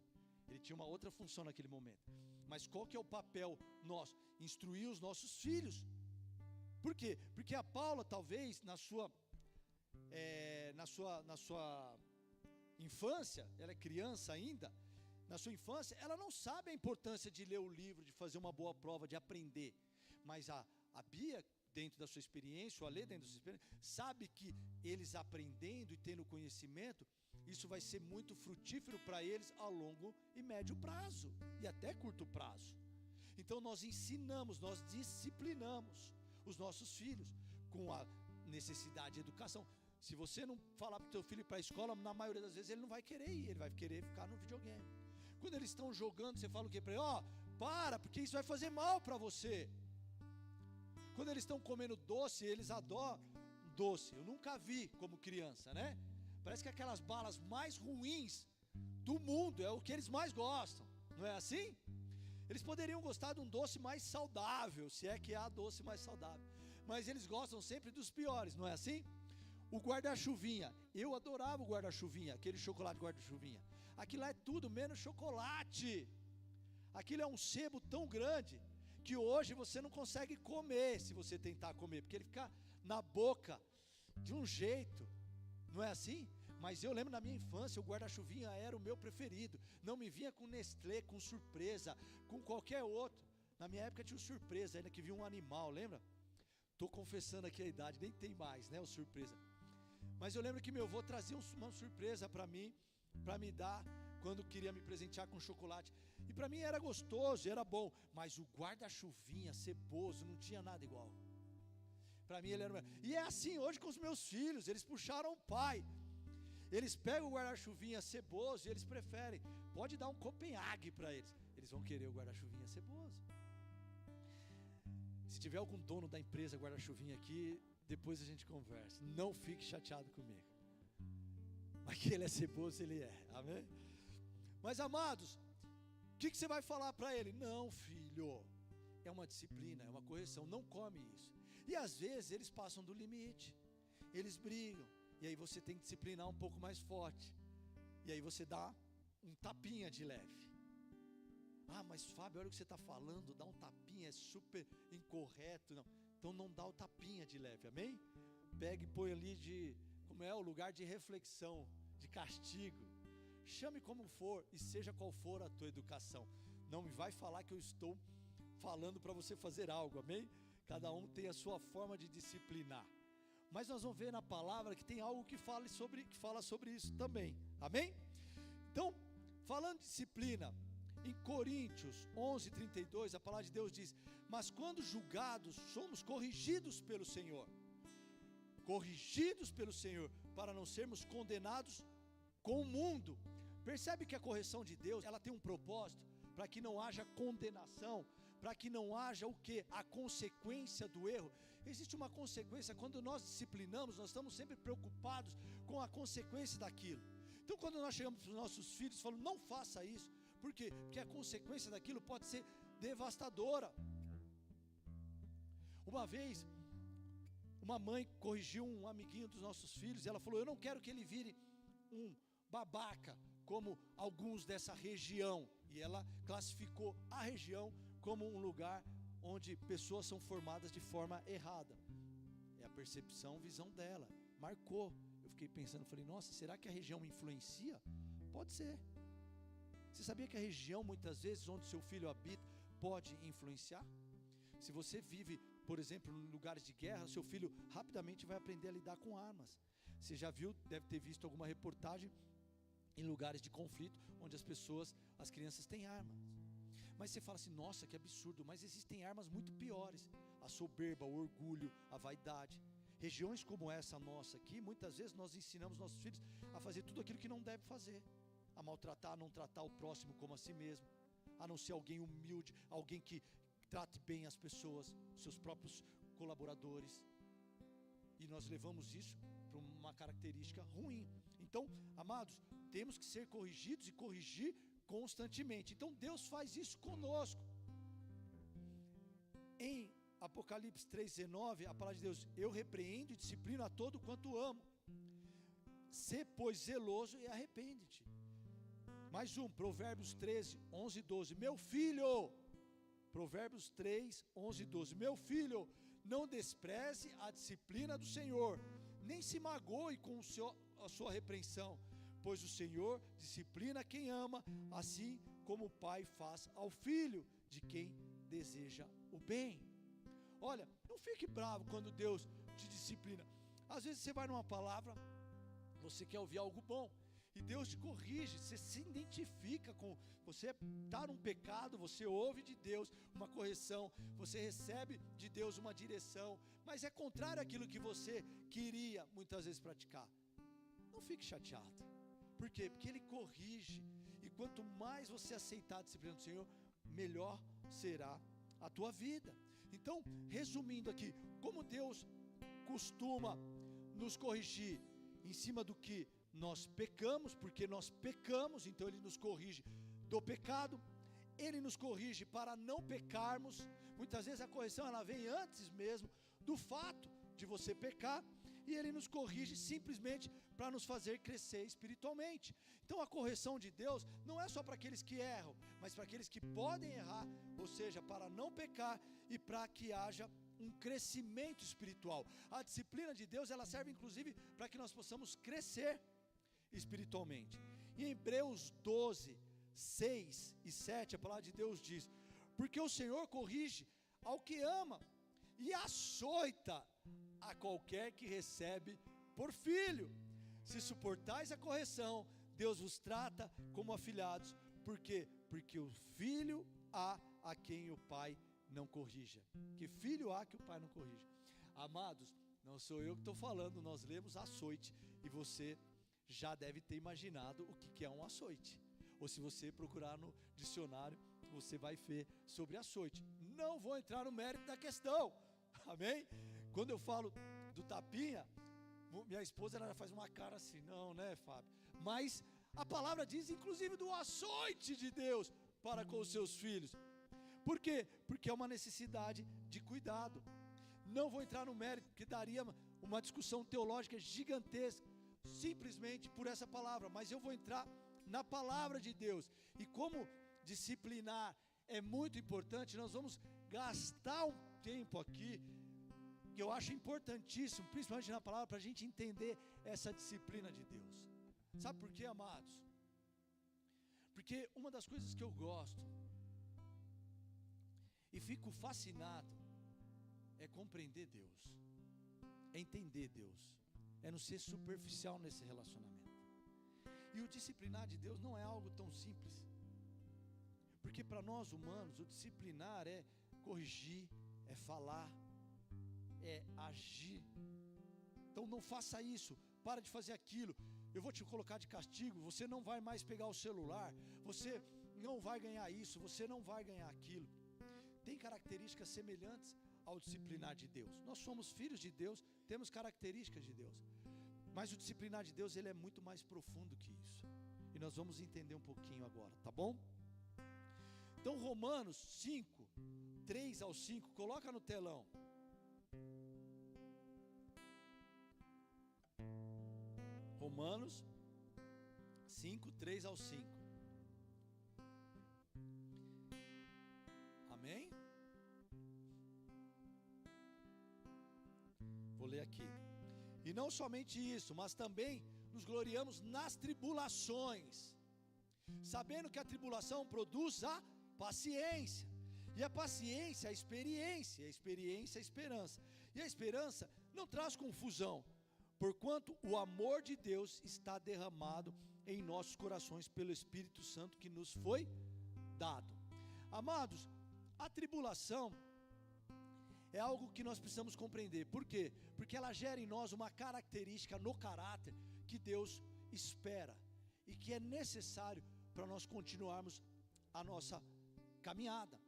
Ele tinha uma outra função naquele momento. Mas qual que é o papel nosso? Instruir os nossos filhos. Por quê? Porque a Paula, talvez, na sua infância, ela é criança ainda, na sua infância, ela não sabe a importância de ler o livro, de fazer uma boa prova, de aprender. Mas a Bia, dentro da sua experiência, o Ale dentro da sua experiência, sabe que eles aprendendo e tendo conhecimento, isso vai ser muito frutífero para eles a longo e médio prazo, e até curto prazo. Então nós ensinamos, nós disciplinamos os nossos filhos com a necessidade de educação. Se você não falar para o teu filho ir para a escola, na maioria das vezes ele não vai querer ir, ele vai querer ficar no videogame. Quando eles estão jogando, você fala o que para ele? Para, porque isso vai fazer mal para você. Quando eles estão comendo doce, eles adoram doce. Eu nunca vi como criança, né? Parece que aquelas balas mais ruins do mundo é o que eles mais gostam, não é assim? Eles poderiam gostar de um doce mais saudável, se é que há doce mais saudável, mas eles gostam sempre dos piores, não é assim? O guarda-chuvinha, eu adorava o guarda-chuvinha, aquele chocolate guarda-chuvinha. Aquilo lá é tudo menos chocolate. Aquilo é um sebo tão grande que hoje você não consegue comer, se você tentar comer, porque ele fica na boca de um jeito, não é assim? Mas eu lembro na minha infância, o guarda-chuvinha era o meu preferido. Não me vinha com Nestlé, com Surpresa, com qualquer outro. Na minha época tinha o Surpresa, ainda que vinha um animal, lembra? Estou confessando aqui a idade, nem tem mais, né, o Surpresa. Mas eu lembro que meu avô trazia uma surpresa para mim, para me dar, quando queria me presentear com chocolate. E para mim era gostoso, era bom. Mas o guarda-chuvinha ceboso não tinha nada igual. Para mim ele era... E é assim hoje com os meus filhos, eles puxaram o pai. Eles pegam o guarda-chuvinha ceboso e eles preferem. Pode dar um Copenhague para eles. Eles vão querer o guarda-chuvinha ceboso. Se tiver algum dono da empresa guarda-chuvinha aqui, depois a gente conversa. Não fique chateado comigo. Mas que ele é ceboso, ele é. Amém? Mas amados, o que você vai falar para ele? Não, filho. É uma disciplina, é uma correção. Não come isso. E às vezes eles passam do limite. Eles brigam. E aí você tem que disciplinar um pouco mais forte. E aí você dá um tapinha de leve. Mas Fábio, olha o que você está falando. Dá um tapinha, é super incorreto. Não. Então não dá o tapinha de leve, amém? Pega e põe ali como é o lugar de reflexão, de castigo. Chame como for e seja qual for a tua educação. Não me vai falar que eu estou falando para você fazer algo, amém? Cada um tem a sua forma de disciplinar. Mas nós vamos ver na palavra que tem algo que fala sobre isso também, amém? Então, falando de disciplina, em Coríntios 11:32, a palavra de Deus diz: mas quando julgados, somos corrigidos pelo Senhor. corrigidos pelo Senhor, para não sermos condenados com o mundo. Percebe que a correção de Deus, ela tem um propósito, para que não haja condenação, para que não haja o que? A consequência do erro. Existe uma consequência, quando nós disciplinamos, nós estamos sempre preocupados com a consequência daquilo. Então quando nós chegamos para os nossos filhos e falamos, não faça isso, por quê? Porque a consequência daquilo pode ser devastadora. Uma vez, uma mãe corrigiu um amiguinho dos nossos filhos, e ela falou, eu não quero que ele vire um babaca, como alguns dessa região, e ela classificou a região como um lugar onde pessoas são formadas de forma errada. É a percepção, visão dela, marcou. Eu fiquei pensando, falei, nossa, será que a região influencia? Pode ser. Você sabia que a região, muitas vezes, onde seu filho habita, pode influenciar? Se você vive, por exemplo, em lugares de guerra, seu filho rapidamente vai aprender a lidar com armas. Você já viu, deve ter visto alguma reportagem em lugares de conflito, onde as crianças têm armas. Mas você fala assim, nossa, que absurdo, mas existem armas muito piores. A soberba, o orgulho, a vaidade. Regiões como essa nossa aqui, muitas vezes nós ensinamos nossos filhos a fazer tudo aquilo que não deve fazer. A maltratar, a não tratar o próximo como a si mesmo. A não ser alguém humilde, alguém que trate bem as pessoas, seus próprios colaboradores. E nós levamos isso para uma característica ruim. Então, amados, temos que ser corrigidos e corrigir constantemente. Então Deus faz isso conosco. Em Apocalipse 3,19, a palavra de Deus, eu repreendo e disciplino a todo quanto amo. Sê, pois, zeloso e arrepende-te. Mais um, Provérbios 13, 11 e 12. Meu filho, Provérbios 3, 11 e 12. Meu filho, não despreze a disciplina do Senhor, nem se magoe com a sua repreensão, pois o Senhor disciplina quem ama, assim como o pai faz ao filho de quem deseja o bem. Olha, não fique bravo quando Deus te disciplina. Às vezes você vai numa palavra, você quer ouvir algo bom, e Deus te corrige, você se identifica com, você está num pecado, você ouve de Deus uma correção, você recebe de Deus uma direção, mas é contrário àquilo que você queria muitas vezes praticar. Não fique chateado. Por quê? Porque Ele corrige, e quanto mais você aceitar a disciplina do Senhor, melhor será a tua vida. Então, resumindo aqui, como Deus costuma nos corrigir em cima do que nós pecamos, porque nós pecamos, então Ele nos corrige do pecado, Ele nos corrige para não pecarmos. Muitas vezes a correção ela vem antes mesmo do fato de você pecar, e Ele nos corrige simplesmente para nos fazer crescer espiritualmente. Então a correção de Deus não é só para aqueles que erram, mas para aqueles que podem errar, ou seja, para não pecar e para que haja um crescimento espiritual. A disciplina de Deus, ela serve inclusive para que nós possamos crescer espiritualmente. Em Hebreus 12, 6 e 7, a palavra de Deus diz: porque o Senhor corrige ao que ama e açoita a qualquer que recebe por filho. Se suportais a correção, Deus vos trata como afilhados. Por quê? Porque o filho há a quem o pai não corrija. Que filho há que o pai não corrija? Amados, não sou eu que estou falando, nós lemos açoite, e você já deve ter imaginado o que é um açoite. Ou se você procurar no dicionário, você vai ver sobre açoite. Não vou entrar no mérito da questão, amém? Quando eu falo do tapinha, minha esposa ela já faz uma cara assim, não, né, Fábio? Mas a palavra diz inclusive do açoite de Deus para com os seus filhos. Por quê? Porque é uma necessidade de cuidado. Não vou entrar no mérito, porque daria uma discussão teológica gigantesca, simplesmente por essa palavra, mas eu vou entrar na palavra de Deus. E como disciplinar é muito importante, nós vamos gastar um tempo aqui, que eu acho importantíssimo, principalmente na palavra, para a gente entender essa disciplina de Deus. Sabe por quê, amados? Porque uma das coisas que eu gosto e fico fascinado é compreender Deus, é entender Deus, é não ser superficial nesse relacionamento. E o disciplinar de Deus não é algo tão simples, porque para nós humanos o disciplinar é corrigir, é falar, é agir. Então não faça isso, para de fazer aquilo. Eu vou te colocar de castigo, você não vai mais pegar o celular, você não vai ganhar isso, você não vai ganhar aquilo. Tem características semelhantes ao disciplinar de Deus. Nós somos filhos de Deus, temos características de Deus. Mas o disciplinar de Deus, ele é muito mais profundo que isso. E nós vamos entender um pouquinho agora, tá bom? Então Romanos 5, 3 ao 5, coloca no telão. Romanos 5, 3 ao 5. Amém? Vou ler aqui. E não somente isso, mas também nos gloriamos nas tribulações, sabendo que a tribulação produz a paciência, e a paciência a experiência, e a experiência a esperança, e a esperança não traz confusão, porquanto o amor de Deus está derramado em nossos corações pelo Espírito Santo que nos foi dado. Amados, a tribulação é algo que nós precisamos compreender. Por quê? Porque ela gera em nós uma característica no caráter que Deus espera e que é necessário para nós continuarmos a nossa caminhada.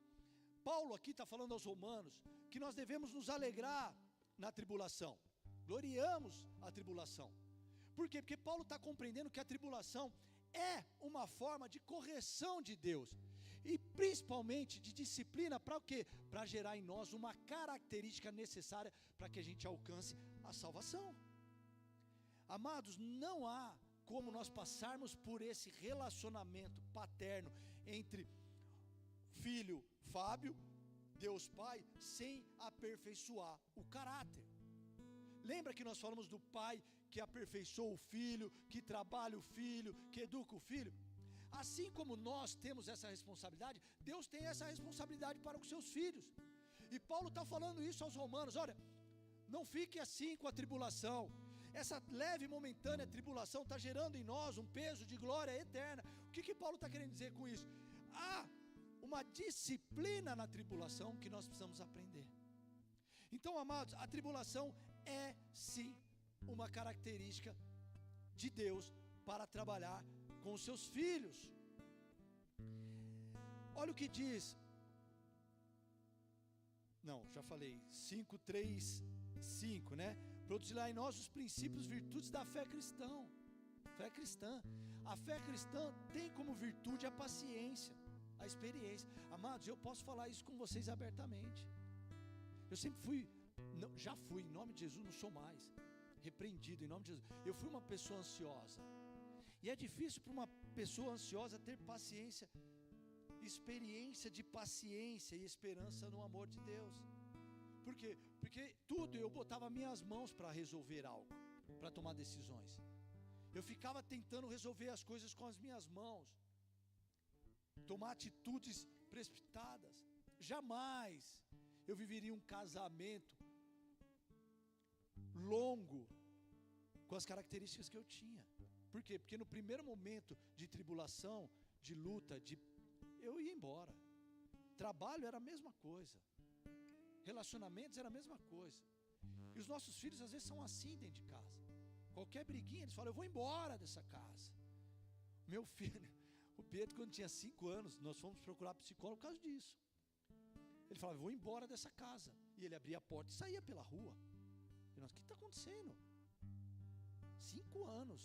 Paulo aqui está falando aos romanos que nós devemos nos alegrar na tribulação, gloriamos a tribulação. Por quê? Porque Paulo está compreendendo que a tribulação é uma forma de correção de Deus e principalmente de disciplina para o quê? Para gerar em nós uma característica necessária para que a gente alcance a salvação. Amados, não há como nós passarmos por esse relacionamento paterno entre filho Fábio, Deus Pai, sem aperfeiçoar o caráter. Lembra que nós falamos do pai que aperfeiçoa o filho, que trabalha o filho, que educa o filho? Assim como nós temos essa responsabilidade, Deus tem essa responsabilidade para os seus filhos. E Paulo está falando isso aos romanos: olha, não fique assim com a tribulação. Essa leve e momentânea tribulação está gerando em nós um peso de glória eterna. O que Paulo está querendo dizer com isso? Há uma disciplina na tribulação que nós precisamos aprender. Então, amados, a tribulação é sim uma característica de Deus para trabalhar com os seus filhos. Olha o que diz. Não, já falei, 5, 3, 5, né? Produzirá em nós os princípios, virtudes da fé cristã. Fé cristã. A fé cristã tem como virtude a paciência, a experiência. Amados, eu posso falar isso com vocês abertamente. Eu sempre fui, não, já fui, em nome de Jesus, não sou mais, repreendido em nome de Jesus. Eu fui uma pessoa ansiosa, e é difícil para uma pessoa ansiosa ter paciência, experiência de paciência e esperança no amor de Deus. Por quê? Porque tudo eu botava minhas mãos para resolver algo, para tomar decisões. Eu ficava tentando resolver as coisas com as minhas mãos, tomar atitudes precipitadas. Jamais eu viveria um casamento longo com as características que eu tinha. Por quê? Porque no primeiro momento de tribulação, de luta, eu ia embora. Trabalho era a mesma coisa, relacionamentos era a mesma coisa. E os nossos filhos às vezes são assim dentro de casa. Qualquer briguinha eles falam: eu vou embora dessa casa. Meu filho, o Pedro, quando tinha 5 anos, nós fomos procurar psicólogo por causa disso. Ele falava: eu vou embora dessa casa. E ele abria a porta e saía pela rua. E nós: o que está acontecendo? 5 anos.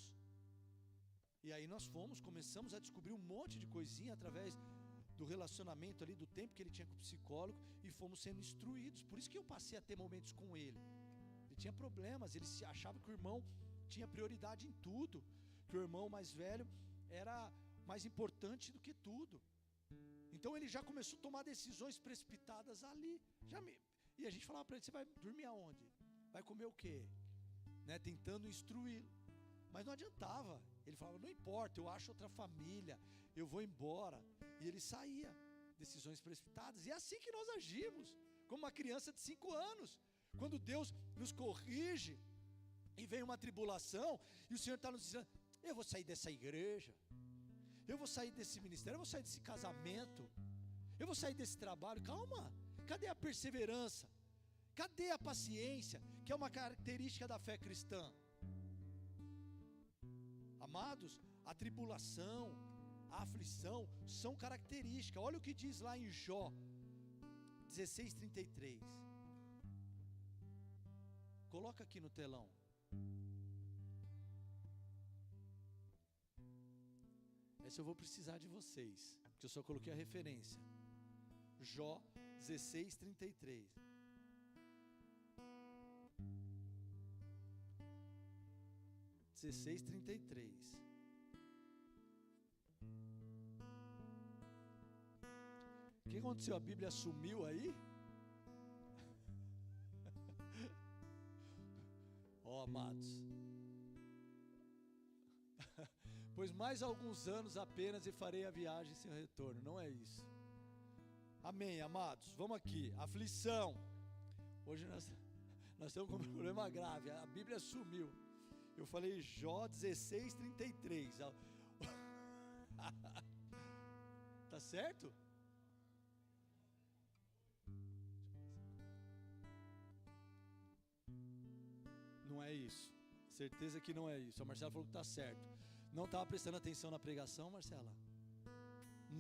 E aí nós começamos a descobrir um monte de coisinha através do relacionamento ali, do tempo que ele tinha com o psicólogo, e fomos sendo instruídos. Por isso que eu passei a ter momentos com ele. Ele tinha problemas, ele achava que o irmão tinha prioridade em tudo, que o irmão mais velho era mais importante do que tudo. Então ele já começou a tomar decisões precipitadas ali. E a gente falava para ele: você vai dormir aonde? Vai comer o quê? Né? Tentando instruí-lo. Mas não adiantava. Ele falava: não importa, eu acho outra família, eu vou embora. E ele saía. Decisões precipitadas. E é assim que nós agimos, como uma criança de 5 anos. Quando Deus nos corrige e vem uma tribulação, e o Senhor está nos dizendo: eu vou sair dessa igreja, eu vou sair desse ministério, eu vou sair desse casamento, eu vou sair desse trabalho. Calma, cadê a perseverança Cadê a paciência, que é uma característica da fé cristã? Amados, a tribulação, a aflição são características. Olha o que diz lá em Jó 16:33. Coloca aqui no telão. Essa eu vou precisar de vocês, porque eu só coloquei a referência. Jó 16:33. O que aconteceu? A Bíblia sumiu aí? Ó, amados. Pois mais alguns anos apenas e farei a viagem sem retorno. Não é isso. Amém, amados. Vamos aqui. Aflição. Hoje nós estamos com um problema grave. A Bíblia sumiu. Eu falei Jó 16:33. Tá certo? Não é isso. Certeza que não é isso. A Marcela falou que está certo. Não estava prestando atenção na pregação, Marcela?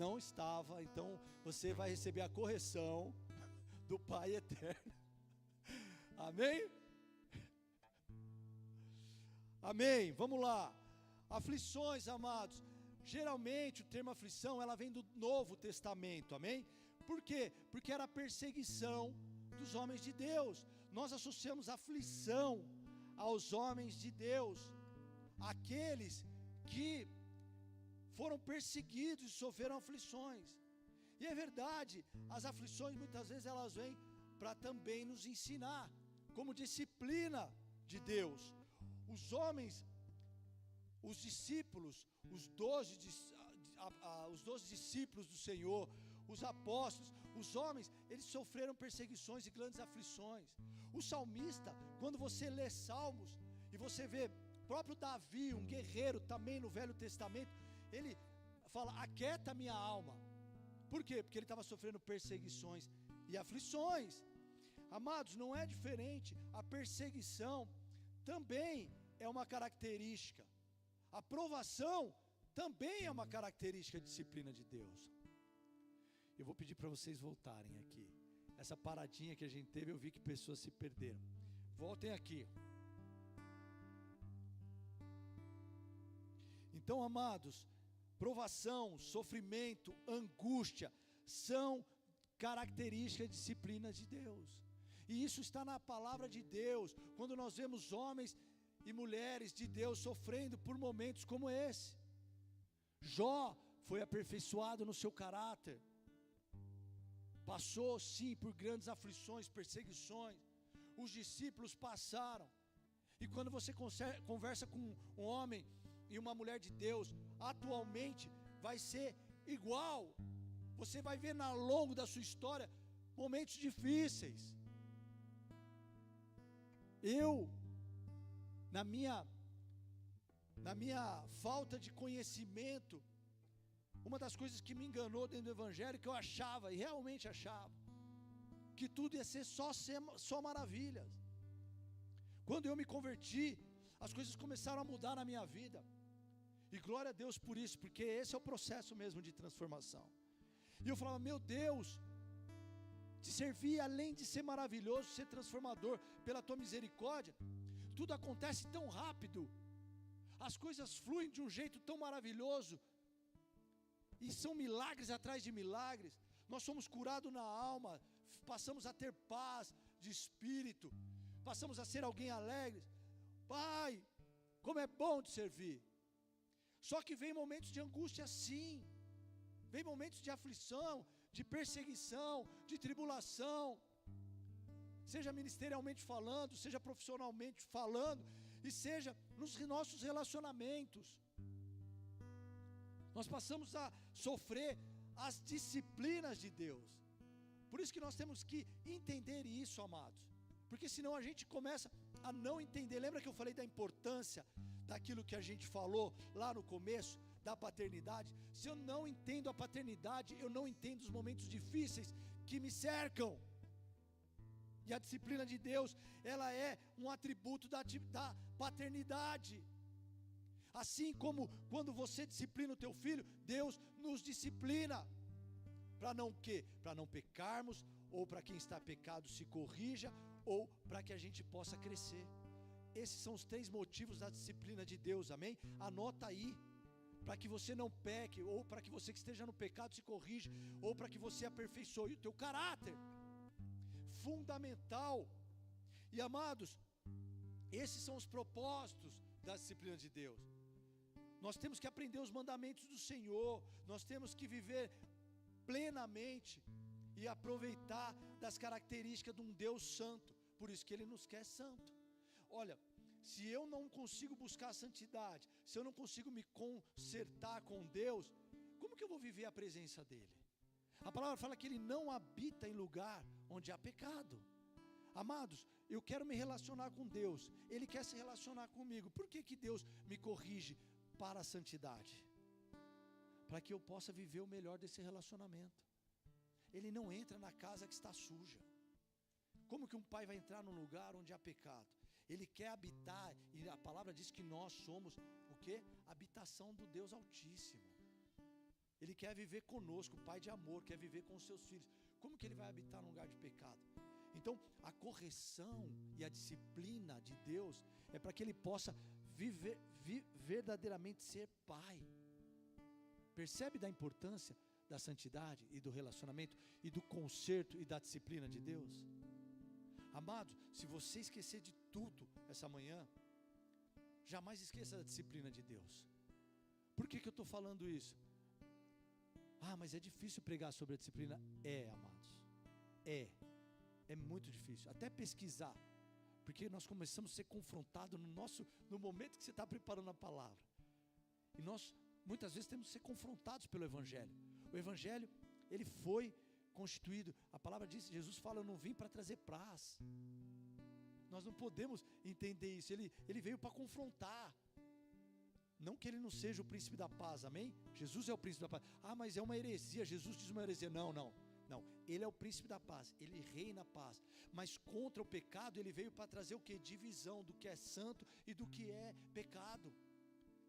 Não estava. Então você vai receber a correção do Pai Eterno. Amém? Amém. Vamos lá. Aflições, amados. Geralmente o termo aflição, ela vem do Novo Testamento. Amém? Por quê? Porque era a perseguição dos homens de Deus. Nós associamos aflição aos homens de Deus, aqueles que foram perseguidos e sofreram aflições. E é verdade, as aflições muitas vezes elas vêm para também nos ensinar, como disciplina de Deus. Os homens, os discípulos, os 12 discípulos do Senhor, os apóstolos, os homens, eles sofreram perseguições e grandes aflições. O salmista, quando você lê Salmos, e você vê próprio Davi, um guerreiro também no Velho Testamento, ele fala, aquieta minha alma. Por quê? Porque ele estava sofrendo perseguições e aflições. Amados, não é diferente. A perseguição também é uma característica. A provação também é uma característica da disciplina de Deus. Eu vou pedir para vocês voltarem aqui. Essa paradinha que a gente teve, eu vi que pessoas se perderam. Voltem aqui. Então, amados, provação, sofrimento, angústia são características da disciplina de Deus. E isso está na palavra de Deus. Quando nós vemos homens e mulheres de Deus sofrendo por momentos como esse. Jó foi aperfeiçoado no seu caráter. Passou sim por grandes aflições, perseguições. Os discípulos passaram. E quando você conversa com um homem e uma mulher de Deus, atualmente vai ser igual. Você vai ver ao longo da sua história momentos difíceis. Eu, na minha falta de conhecimento, uma das coisas que me enganou dentro do evangelho, que eu achava, e realmente achava, que tudo ia ser só maravilhas. Quando eu me converti, as coisas começaram a mudar na minha vida, e glória a Deus por isso, porque esse é o processo mesmo de transformação. E eu falava, meu Deus, te servir além de ser maravilhoso, ser transformador, pela tua misericórdia, tudo acontece tão rápido, as coisas fluem de um jeito tão maravilhoso, e são milagres atrás de milagres. Nós somos curados na alma, passamos a ter paz de espírito, passamos a ser alguém alegre. Pai, como é bom te servir. Só que vem momentos de angústia sim, vem momentos de aflição, de perseguição, de tribulação, seja ministerialmente falando, seja profissionalmente falando, e seja nos nossos relacionamentos. Nós passamos a sofrer as disciplinas de Deus. Por isso que nós temos que entender isso, amados, porque senão a gente começa a não entender. Lembra que eu falei da importância daquilo que a gente falou lá no começo, da paternidade? Se eu não entendo a paternidade, eu não entendo os momentos difíceis que me cercam. E a disciplina de Deus, ela é um atributo da paternidade. Assim como quando você disciplina o teu filho, Deus nos disciplina. Para não o quê? Para não pecarmos, ou para quem está pecado se corrija, ou para que a gente possa crescer. Esses são os 3 motivos da disciplina de Deus, amém? Anota aí, para que você não peque, ou para que você que esteja no pecado se corrija, ou para que você aperfeiçoe o teu caráter. Fundamental. E amados, esses são os propósitos da disciplina de Deus. Nós temos que aprender os mandamentos do Senhor, nós temos que viver plenamente e aproveitar das características de um Deus santo. Por isso que Ele nos quer santo. Olha, se eu não consigo buscar a santidade, se eu não consigo me consertar com Deus, como que eu vou viver a presença dEle? A palavra fala que Ele não habita em lugar onde há pecado. Amados, eu quero me relacionar com Deus, Ele quer se relacionar comigo. Por que que Deus me corrige para a santidade? Para que eu possa viver o melhor desse relacionamento. Ele não entra na casa que está suja. Como que um pai vai entrar num lugar onde há pecado? Ele quer habitar, e a palavra diz que nós somos o quê? Habitação do Deus Altíssimo. Ele quer viver conosco, Pai de amor, quer viver com os seus filhos. Como que Ele vai habitar num lugar de pecado? Então, a correção e a disciplina de Deus é para que Ele possa viver, verdadeiramente ser Pai. Percebe da importância da santidade e do relacionamento e do conserto e da disciplina de Deus? Amados, se você esquecer de tudo essa manhã, jamais esqueça da disciplina de Deus. Por que que eu estou falando isso? Mas é difícil pregar sobre a disciplina. Amados, é muito difícil, até pesquisar, porque nós começamos a ser confrontados no momento que você está preparando a palavra, e nós muitas vezes temos que ser confrontados pelo Evangelho. O Evangelho, ele foi constituído, a palavra diz, Jesus fala, eu não vim para trazer paz. Nós não podemos entender isso, ele veio para confrontar. Não que Ele não seja o príncipe da paz, amém? Jesus é o príncipe da paz. Mas é uma heresia, Jesus diz uma heresia. Não, Ele é o príncipe da paz, Ele reina a paz. Mas contra o pecado, Ele veio para trazer o que? Divisão do que é santo e do que é pecado,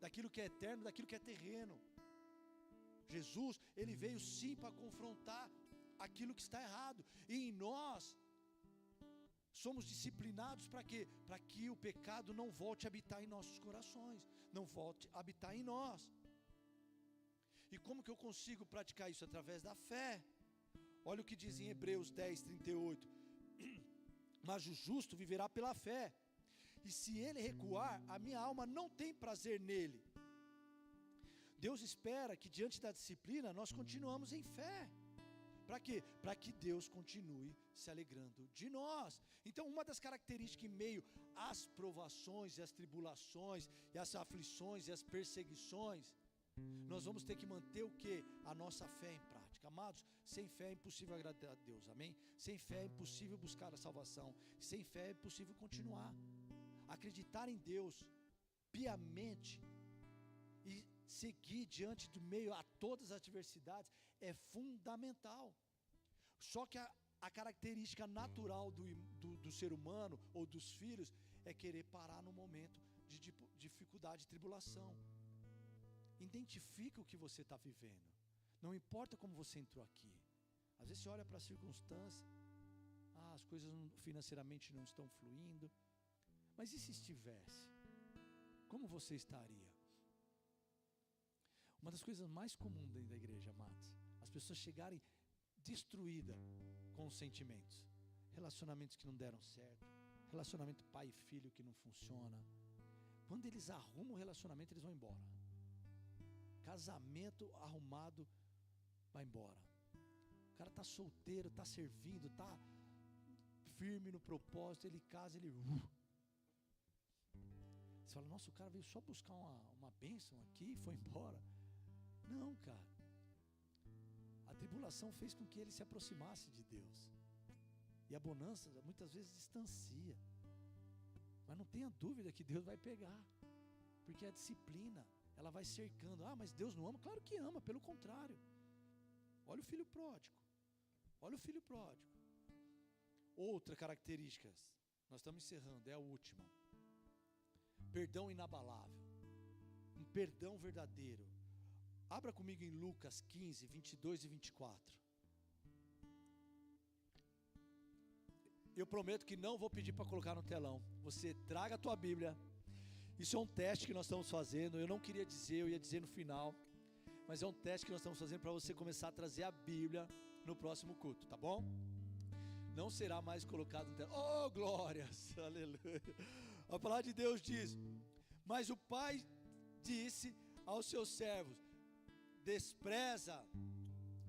daquilo que é eterno, daquilo que é terreno. Jesus, Ele veio sim para confrontar aquilo que está errado. E em nós somos disciplinados para quê? Para que o pecado não volte a habitar em nossos corações, não volte a habitar em nós. E como que eu consigo praticar isso? Através da fé. Olha o que diz em Hebreus 10, 38. Mas o justo viverá pela fé, e se ele recuar, a minha alma não tem prazer nele. Deus espera que diante da disciplina nós continuamos em fé. Para quê? Para que Deus continue se alegrando de nós. Então, uma das características em meio às provações e às tribulações e às aflições e às perseguições, nós vamos ter que manter o quê? A nossa fé em prática. Amados, sem fé é impossível agradar a Deus, amém? Sem fé é impossível buscar a salvação. Sem fé é impossível continuar. Acreditar em Deus piamente e seguir diante do meio a todas as adversidades é fundamental. Só que a característica natural do ser humano ou dos filhos é querer parar no momento de dificuldade e tribulação. Identifica o que você está vivendo. Não importa como você entrou aqui. Às vezes você olha para a circunstância, as coisas financeiramente não estão fluindo. Mas e se estivesse? Como você estaria? Uma das coisas mais comuns dentro da igreja, amados, as pessoas chegarem destruídas com os sentimentos. Relacionamentos que não deram certo, relacionamento pai e filho que não funciona. Quando eles arrumam o relacionamento, eles vão embora. Casamento arrumado, vai embora. O cara está solteiro, está servindo, está firme no propósito, ele casa, ele... Você fala, nossa, o cara veio só buscar uma bênção aqui e foi embora. Não, cara. A tribulação fez com que ele se aproximasse de Deus. E a bonança muitas vezes distancia. Mas não tenha dúvida que Deus vai pegar. Porque a disciplina, ela vai cercando. Mas Deus não ama? Claro que ama, pelo contrário. Olha o filho pródigo. Olha o filho pródigo. Outra característica, nós estamos encerrando, é a última. Perdão inabalável. Um perdão verdadeiro. Abra comigo em Lucas 15, 22 e 24. Eu prometo que não vou pedir para colocar no telão. Você traga a tua Bíblia. Isso é um teste que nós estamos fazendo. Eu não queria dizer, eu ia dizer no final. Mas é um teste que nós estamos fazendo para você começar a trazer a Bíblia no próximo culto, tá bom? Não será mais colocado no telão. Oh, glórias! Aleluia! A palavra de Deus diz: mas o pai disse aos seus servos: despreza,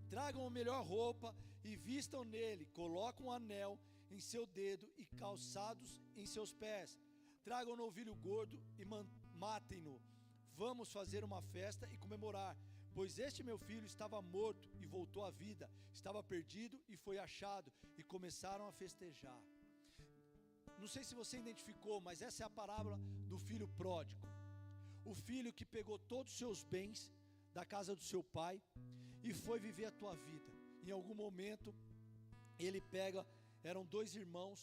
tragam a melhor roupa e vistam nele, colocam um anel em seu dedo e calçados em seus pés, tragam um novilho gordo e matem-no, vamos fazer uma festa e comemorar, pois este meu filho estava morto e voltou à vida, estava perdido e foi achado, e começaram a festejar. Não sei se você identificou, mas essa é a parábola do filho pródigo, o filho que pegou todos os seus bens da casa do seu pai e foi viver a tua vida. Em algum momento ele pega, eram 2 irmãos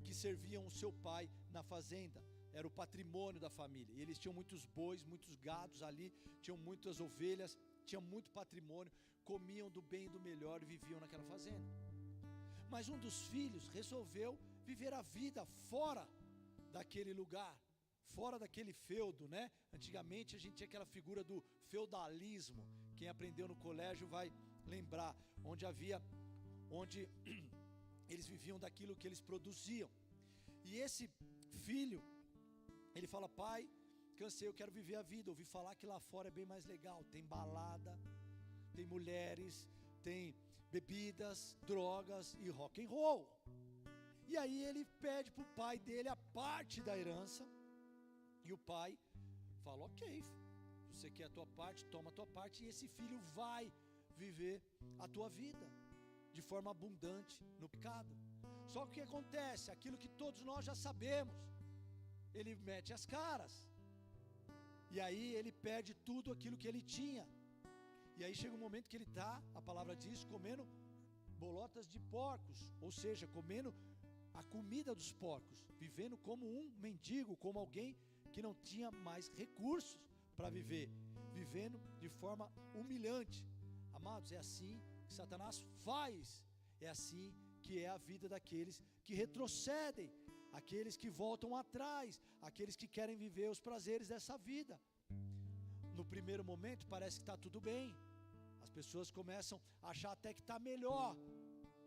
que serviam o seu pai na fazenda, era o patrimônio da família, e eles tinham muitos bois, muitos gados ali, tinham muitas ovelhas, tinham muito patrimônio, comiam do bem e do melhor e viviam naquela fazenda. Mas um dos filhos resolveu viver a vida fora daquele lugar, fora daquele feudo, né? Antigamente a gente tinha aquela figura do feudalismo, quem aprendeu no colégio vai lembrar, onde eles viviam daquilo que eles produziam. E esse filho, ele fala: pai, cansei, eu quero viver a vida, ouvi falar que lá fora é bem mais legal, tem balada, tem mulheres, tem bebidas, drogas e rock and roll. E aí ele pede para o pai dele a parte da herança, e o pai fala: ok, você quer a tua parte, toma a tua parte, e esse filho vai viver a tua vida de forma abundante no pecado. Só que o que acontece? Aquilo que todos nós já sabemos, ele mete as caras, e aí ele perde tudo aquilo que ele tinha, e aí chega um momento que ele está, a palavra diz, comendo bolotas de porcos, ou seja, comendo a comida dos porcos, vivendo como um mendigo, como alguém que não tinha mais recursos para viver, vivendo de forma humilhante. Amados, é assim que Satanás faz, é assim que é a vida daqueles que retrocedem, aqueles que voltam atrás, aqueles que querem viver os prazeres dessa vida. No primeiro momento parece que está tudo bem, as pessoas começam a achar até que está melhor.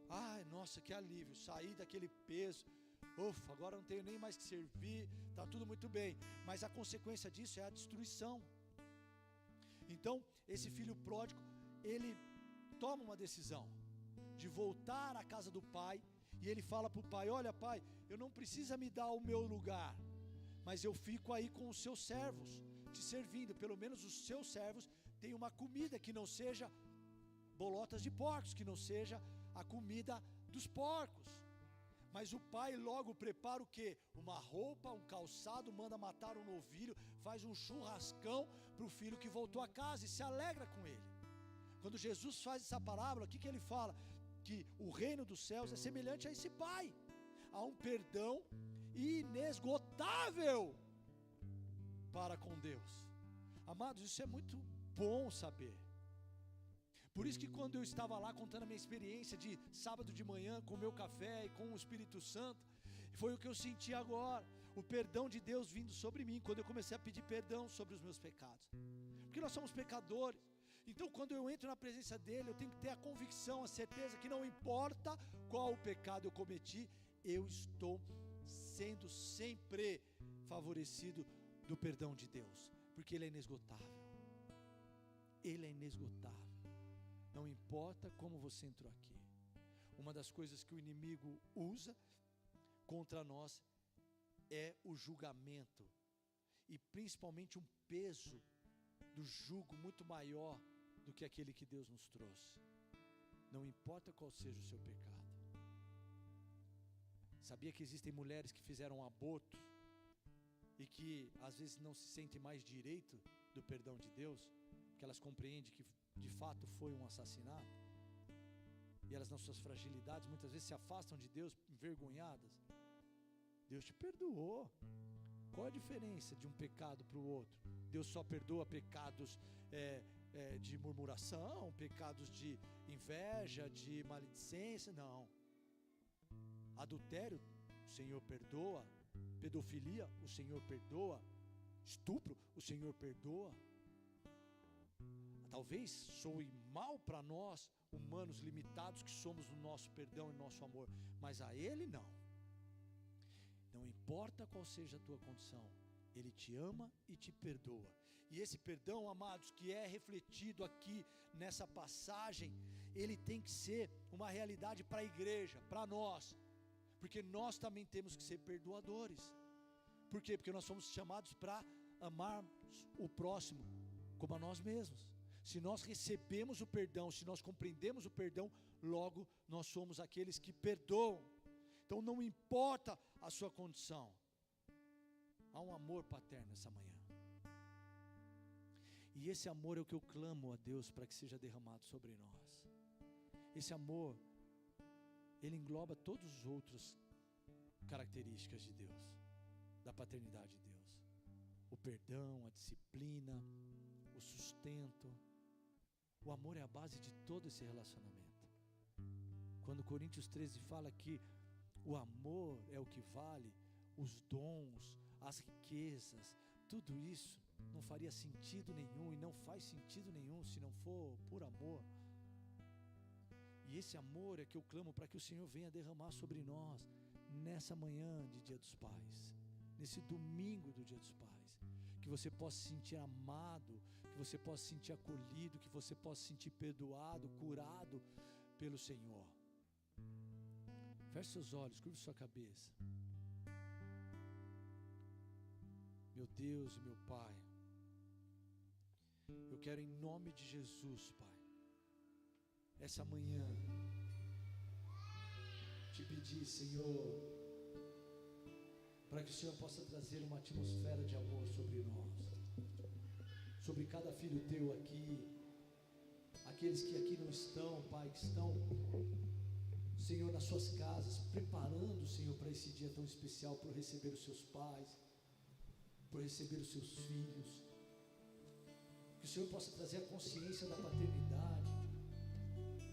Ai, nossa, que alívio, sair daquele peso, ufa, agora não tenho nem mais que servir, está tudo muito bem. Mas a consequência disso é a destruição. Então esse filho pródigo, ele toma uma decisão de voltar à casa do pai, e ele fala para o pai: olha pai, eu não precisa me dar o meu lugar, mas eu fico aí com os seus servos, te servindo, pelo menos os seus servos têm uma comida que não seja bolotas de porcos, que não seja a comida dos porcos. Mas o pai logo prepara o quê? Uma roupa, um calçado, manda matar um novilho, faz um churrascão para o filho que voltou a casa e se alegra com ele. Quando Jesus faz essa parábola, o que ele fala? Que o reino dos céus é semelhante a esse pai, há um perdão inesgotável para com Deus. Amados, isso é muito bom saber. Por isso que quando eu estava lá contando a minha experiência de sábado de manhã com o meu café e com o Espírito Santo, foi o que eu senti agora, o perdão de Deus vindo sobre mim, quando eu comecei a pedir perdão sobre os meus pecados, porque nós somos pecadores. Então quando eu entro na presença dele, eu tenho que ter a convicção, a certeza que não importa qual o pecado eu cometi, eu estou sendo sempre favorecido do perdão de Deus, porque ele é inesgotável. Ele é inesgotável. Não importa como você entrou aqui. Uma das coisas que o inimigo usa contra nós é o julgamento, e principalmente um peso do jugo muito maior do que aquele que Deus nos trouxe. Não importa qual seja o seu pecado. Sabia que existem mulheres que fizeram aborto e que às vezes não se sentem mais direito do perdão de Deus, porque elas compreendem que de fato foi um assassinato? e elas nas suas fragilidades muitas vezes se afastam de Deus envergonhadas, Deus te perdoou. Qual a diferença de um pecado para o outro? Deus só perdoa pecados de murmuração, pecados de inveja, de maledicência? Não. Adultério, o Senhor perdoa. Pedofilia, o Senhor perdoa. Estupro, o Senhor perdoa. Talvez soe mal para nós, humanos limitados que somos no nosso perdão e nosso amor, mas a Ele não. Não importa qual seja a tua condição, Ele te ama e te perdoa. E esse perdão, amados, que é refletido aqui nessa passagem, ele tem que ser uma realidade para a igreja, para nós, porque nós também temos que ser perdoadores. Por quê? Porque nós somos chamados para amarmos o próximo como a nós mesmos. Se nós recebemos o perdão, se nós compreendemos o perdão, logo nós somos aqueles que perdoam. Então não importa a sua condição, há um amor paterno essa manhã. E esse amor é o que eu clamo a Deus para que seja derramado sobre nós. Esse amor, ele engloba todas as outras características de Deus, da paternidade de Deus. O perdão, a disciplina, o sustento. O amor é a base de todo esse relacionamento. Quando Coríntios 13 fala que o amor é o que vale, os dons, as riquezas, tudo isso não faria sentido nenhum e não faz sentido nenhum se não for por amor. E esse amor é que eu clamo para que o Senhor venha derramar sobre nós nessa manhã de Dia dos Pais, nesse domingo do Dia dos Pais, que você possa se sentir amado, que você possa se sentir acolhido, que você possa se sentir perdoado, curado pelo Senhor. Feche seus olhos, curve sua cabeça. Meu Deus e meu Pai, eu quero em nome de Jesus, Pai, essa manhã te pedir, Senhor, para que o Senhor possa trazer uma atmosfera de amor sobre nós, sobre cada filho teu aqui, aqueles que aqui não estão, Pai, que estão, Senhor, nas suas casas, preparando, Senhor, para esse dia tão especial, por receber os seus pais, por receber os seus filhos. Que o Senhor possa trazer a consciência da paternidade,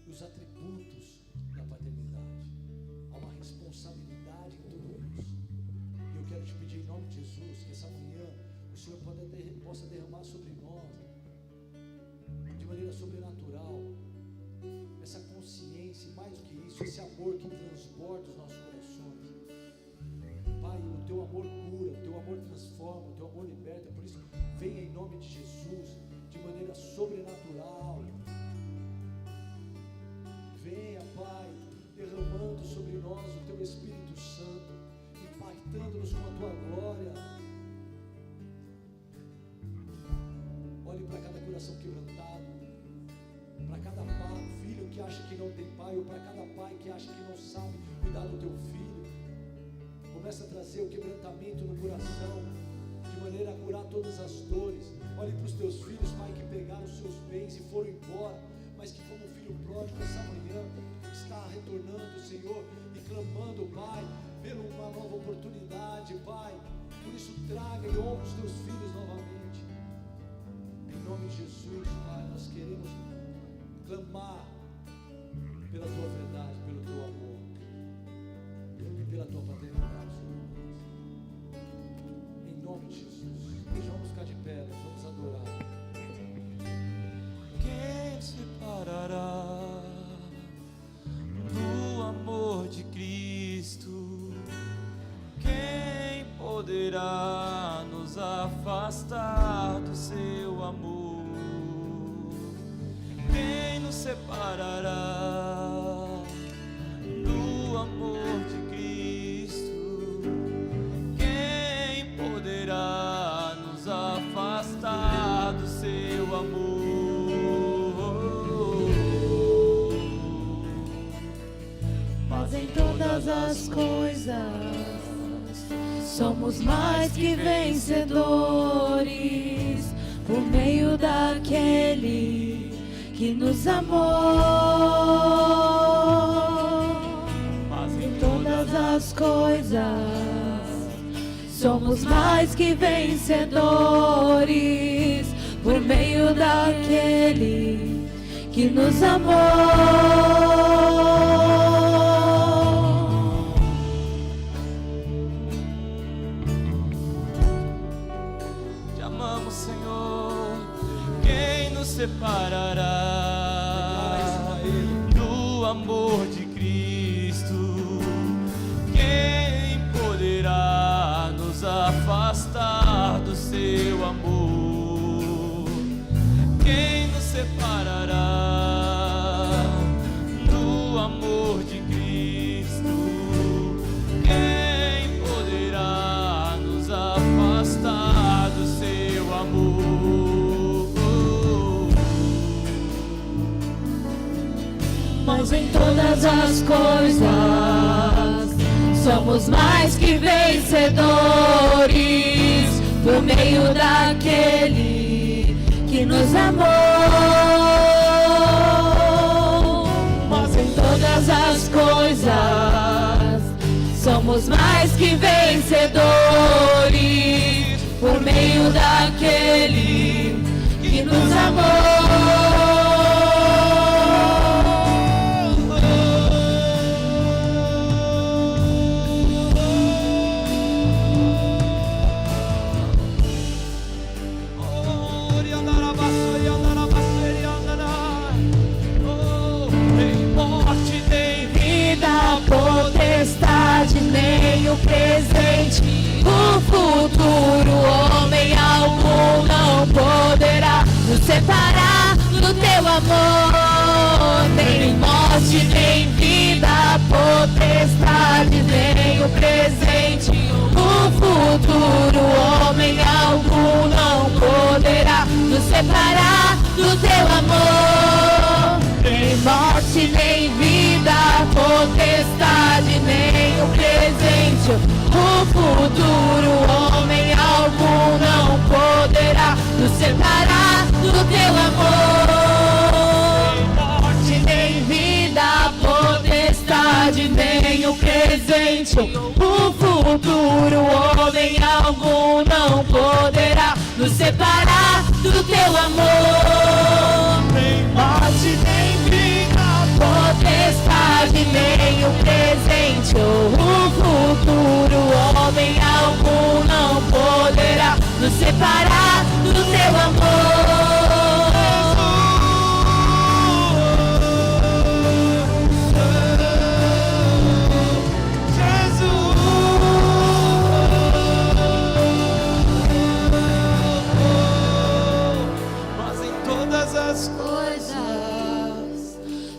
os atributos da paternidade. Há uma responsabilidade em tudo isso. E eu quero te pedir em nome de Jesus, que essa manhã o Senhor possa derramar sobre nós, de maneira sobrenatural, essa consciência, e mais do que isso, esse amor que transborda os nossos corações. Pai, o teu amor cura, o teu amor transforma, o teu amor liberta. Por isso, venha em nome de Jesus, de maneira sobrenatural. Venha, Pai, derramando sobre nós o teu Espírito Santo, impactando-nos com a tua glória. Olhe para cada coração quebrantado, para cada pai, filho que acha que não tem pai, ou para cada pai que acha que não sabe cuidar do teu filho. Começa a trazer o quebrantamento no coração, de maneira a curar todas as dores. Olhe para os teus filhos, Pai, que pegaram os seus bens e foram embora, mas que como filho pródigo essa manhã está retornando, Senhor, e clamando, Pai, pela uma nova oportunidade, Pai. Por isso traga e honra os teus filhos novamente. Em nome de Jesus, Pai, nós queremos clamar pela tua verdade, pelo teu amor e pela tua paternidade sobre nós. Em nome de Jesus, vamos ficar de pé, nós vamos adorar. Quem separará do amor de Cristo? Quem poderá nos afastar do seu amor? Quem nos separará do amor de Cristo? Quem poderá nos afastar do seu amor? Mas em todas as coisas somos mais que vencedores por meio daquele que nos amou. as coisas, somos mais que vencedores por meio daquele que nos amou. Te amamos, Senhor. Quem nos separará do amor de Cristo? Quem poderá nos afastar do seu amor? Quem nos separará do amor de Cristo? Quem poderá nos afastar do seu amor? Mas em todas as coisas somos mais que vencedores por meio daquele que nos amou. Mas em todas as coisas somos mais que vencedores por meio daquele que nos amou. Potestade, nem o presente, o futuro, homem algum não poderá nos separar do teu amor. Nem morte, nem vida, potestade, nem o presente, o futuro, homem algum não poderá nos separar do teu amor. Nem morte, nem vida, potestade, nem o presente, o futuro, homem algum não poderá nos separar do teu amor. Nem morte, nem vida, potestade, nem o presente, o futuro, homem algum não poderá nos separar do teu amor. Nem morte, nem vida, potestade, nem o presente ou o futuro, homem algum não poderá nos separar do teu amor.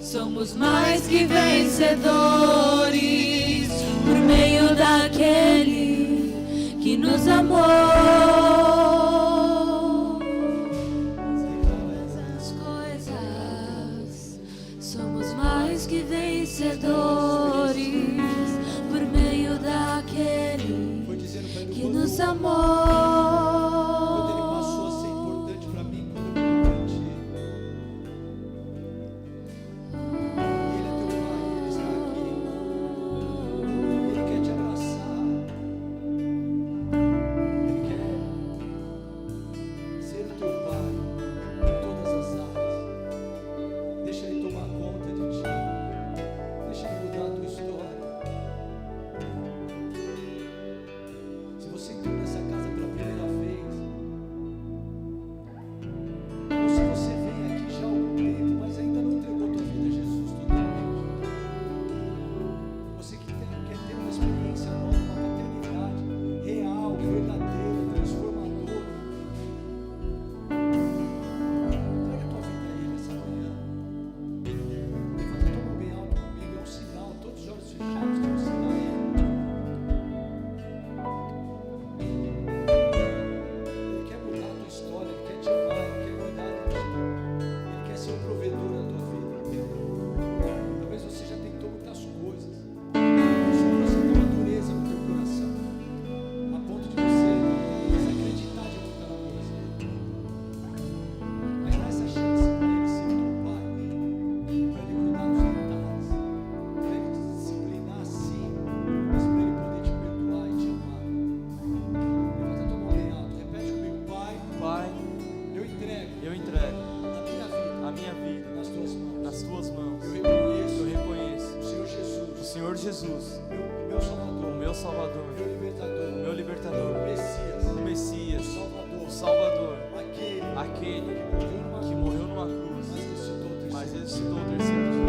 Somos mais que vencedores por meio daquele que nos amou. Jesus, meu Salvador, o meu Salvador, meu libertador, o meu libertador, o Messias, o Messias, Salvador, o Salvador, aquele aquele que morreu numa que morreu numa cruz, mas ressuscitou ao terceiro mas ressuscitou o terceiro dia.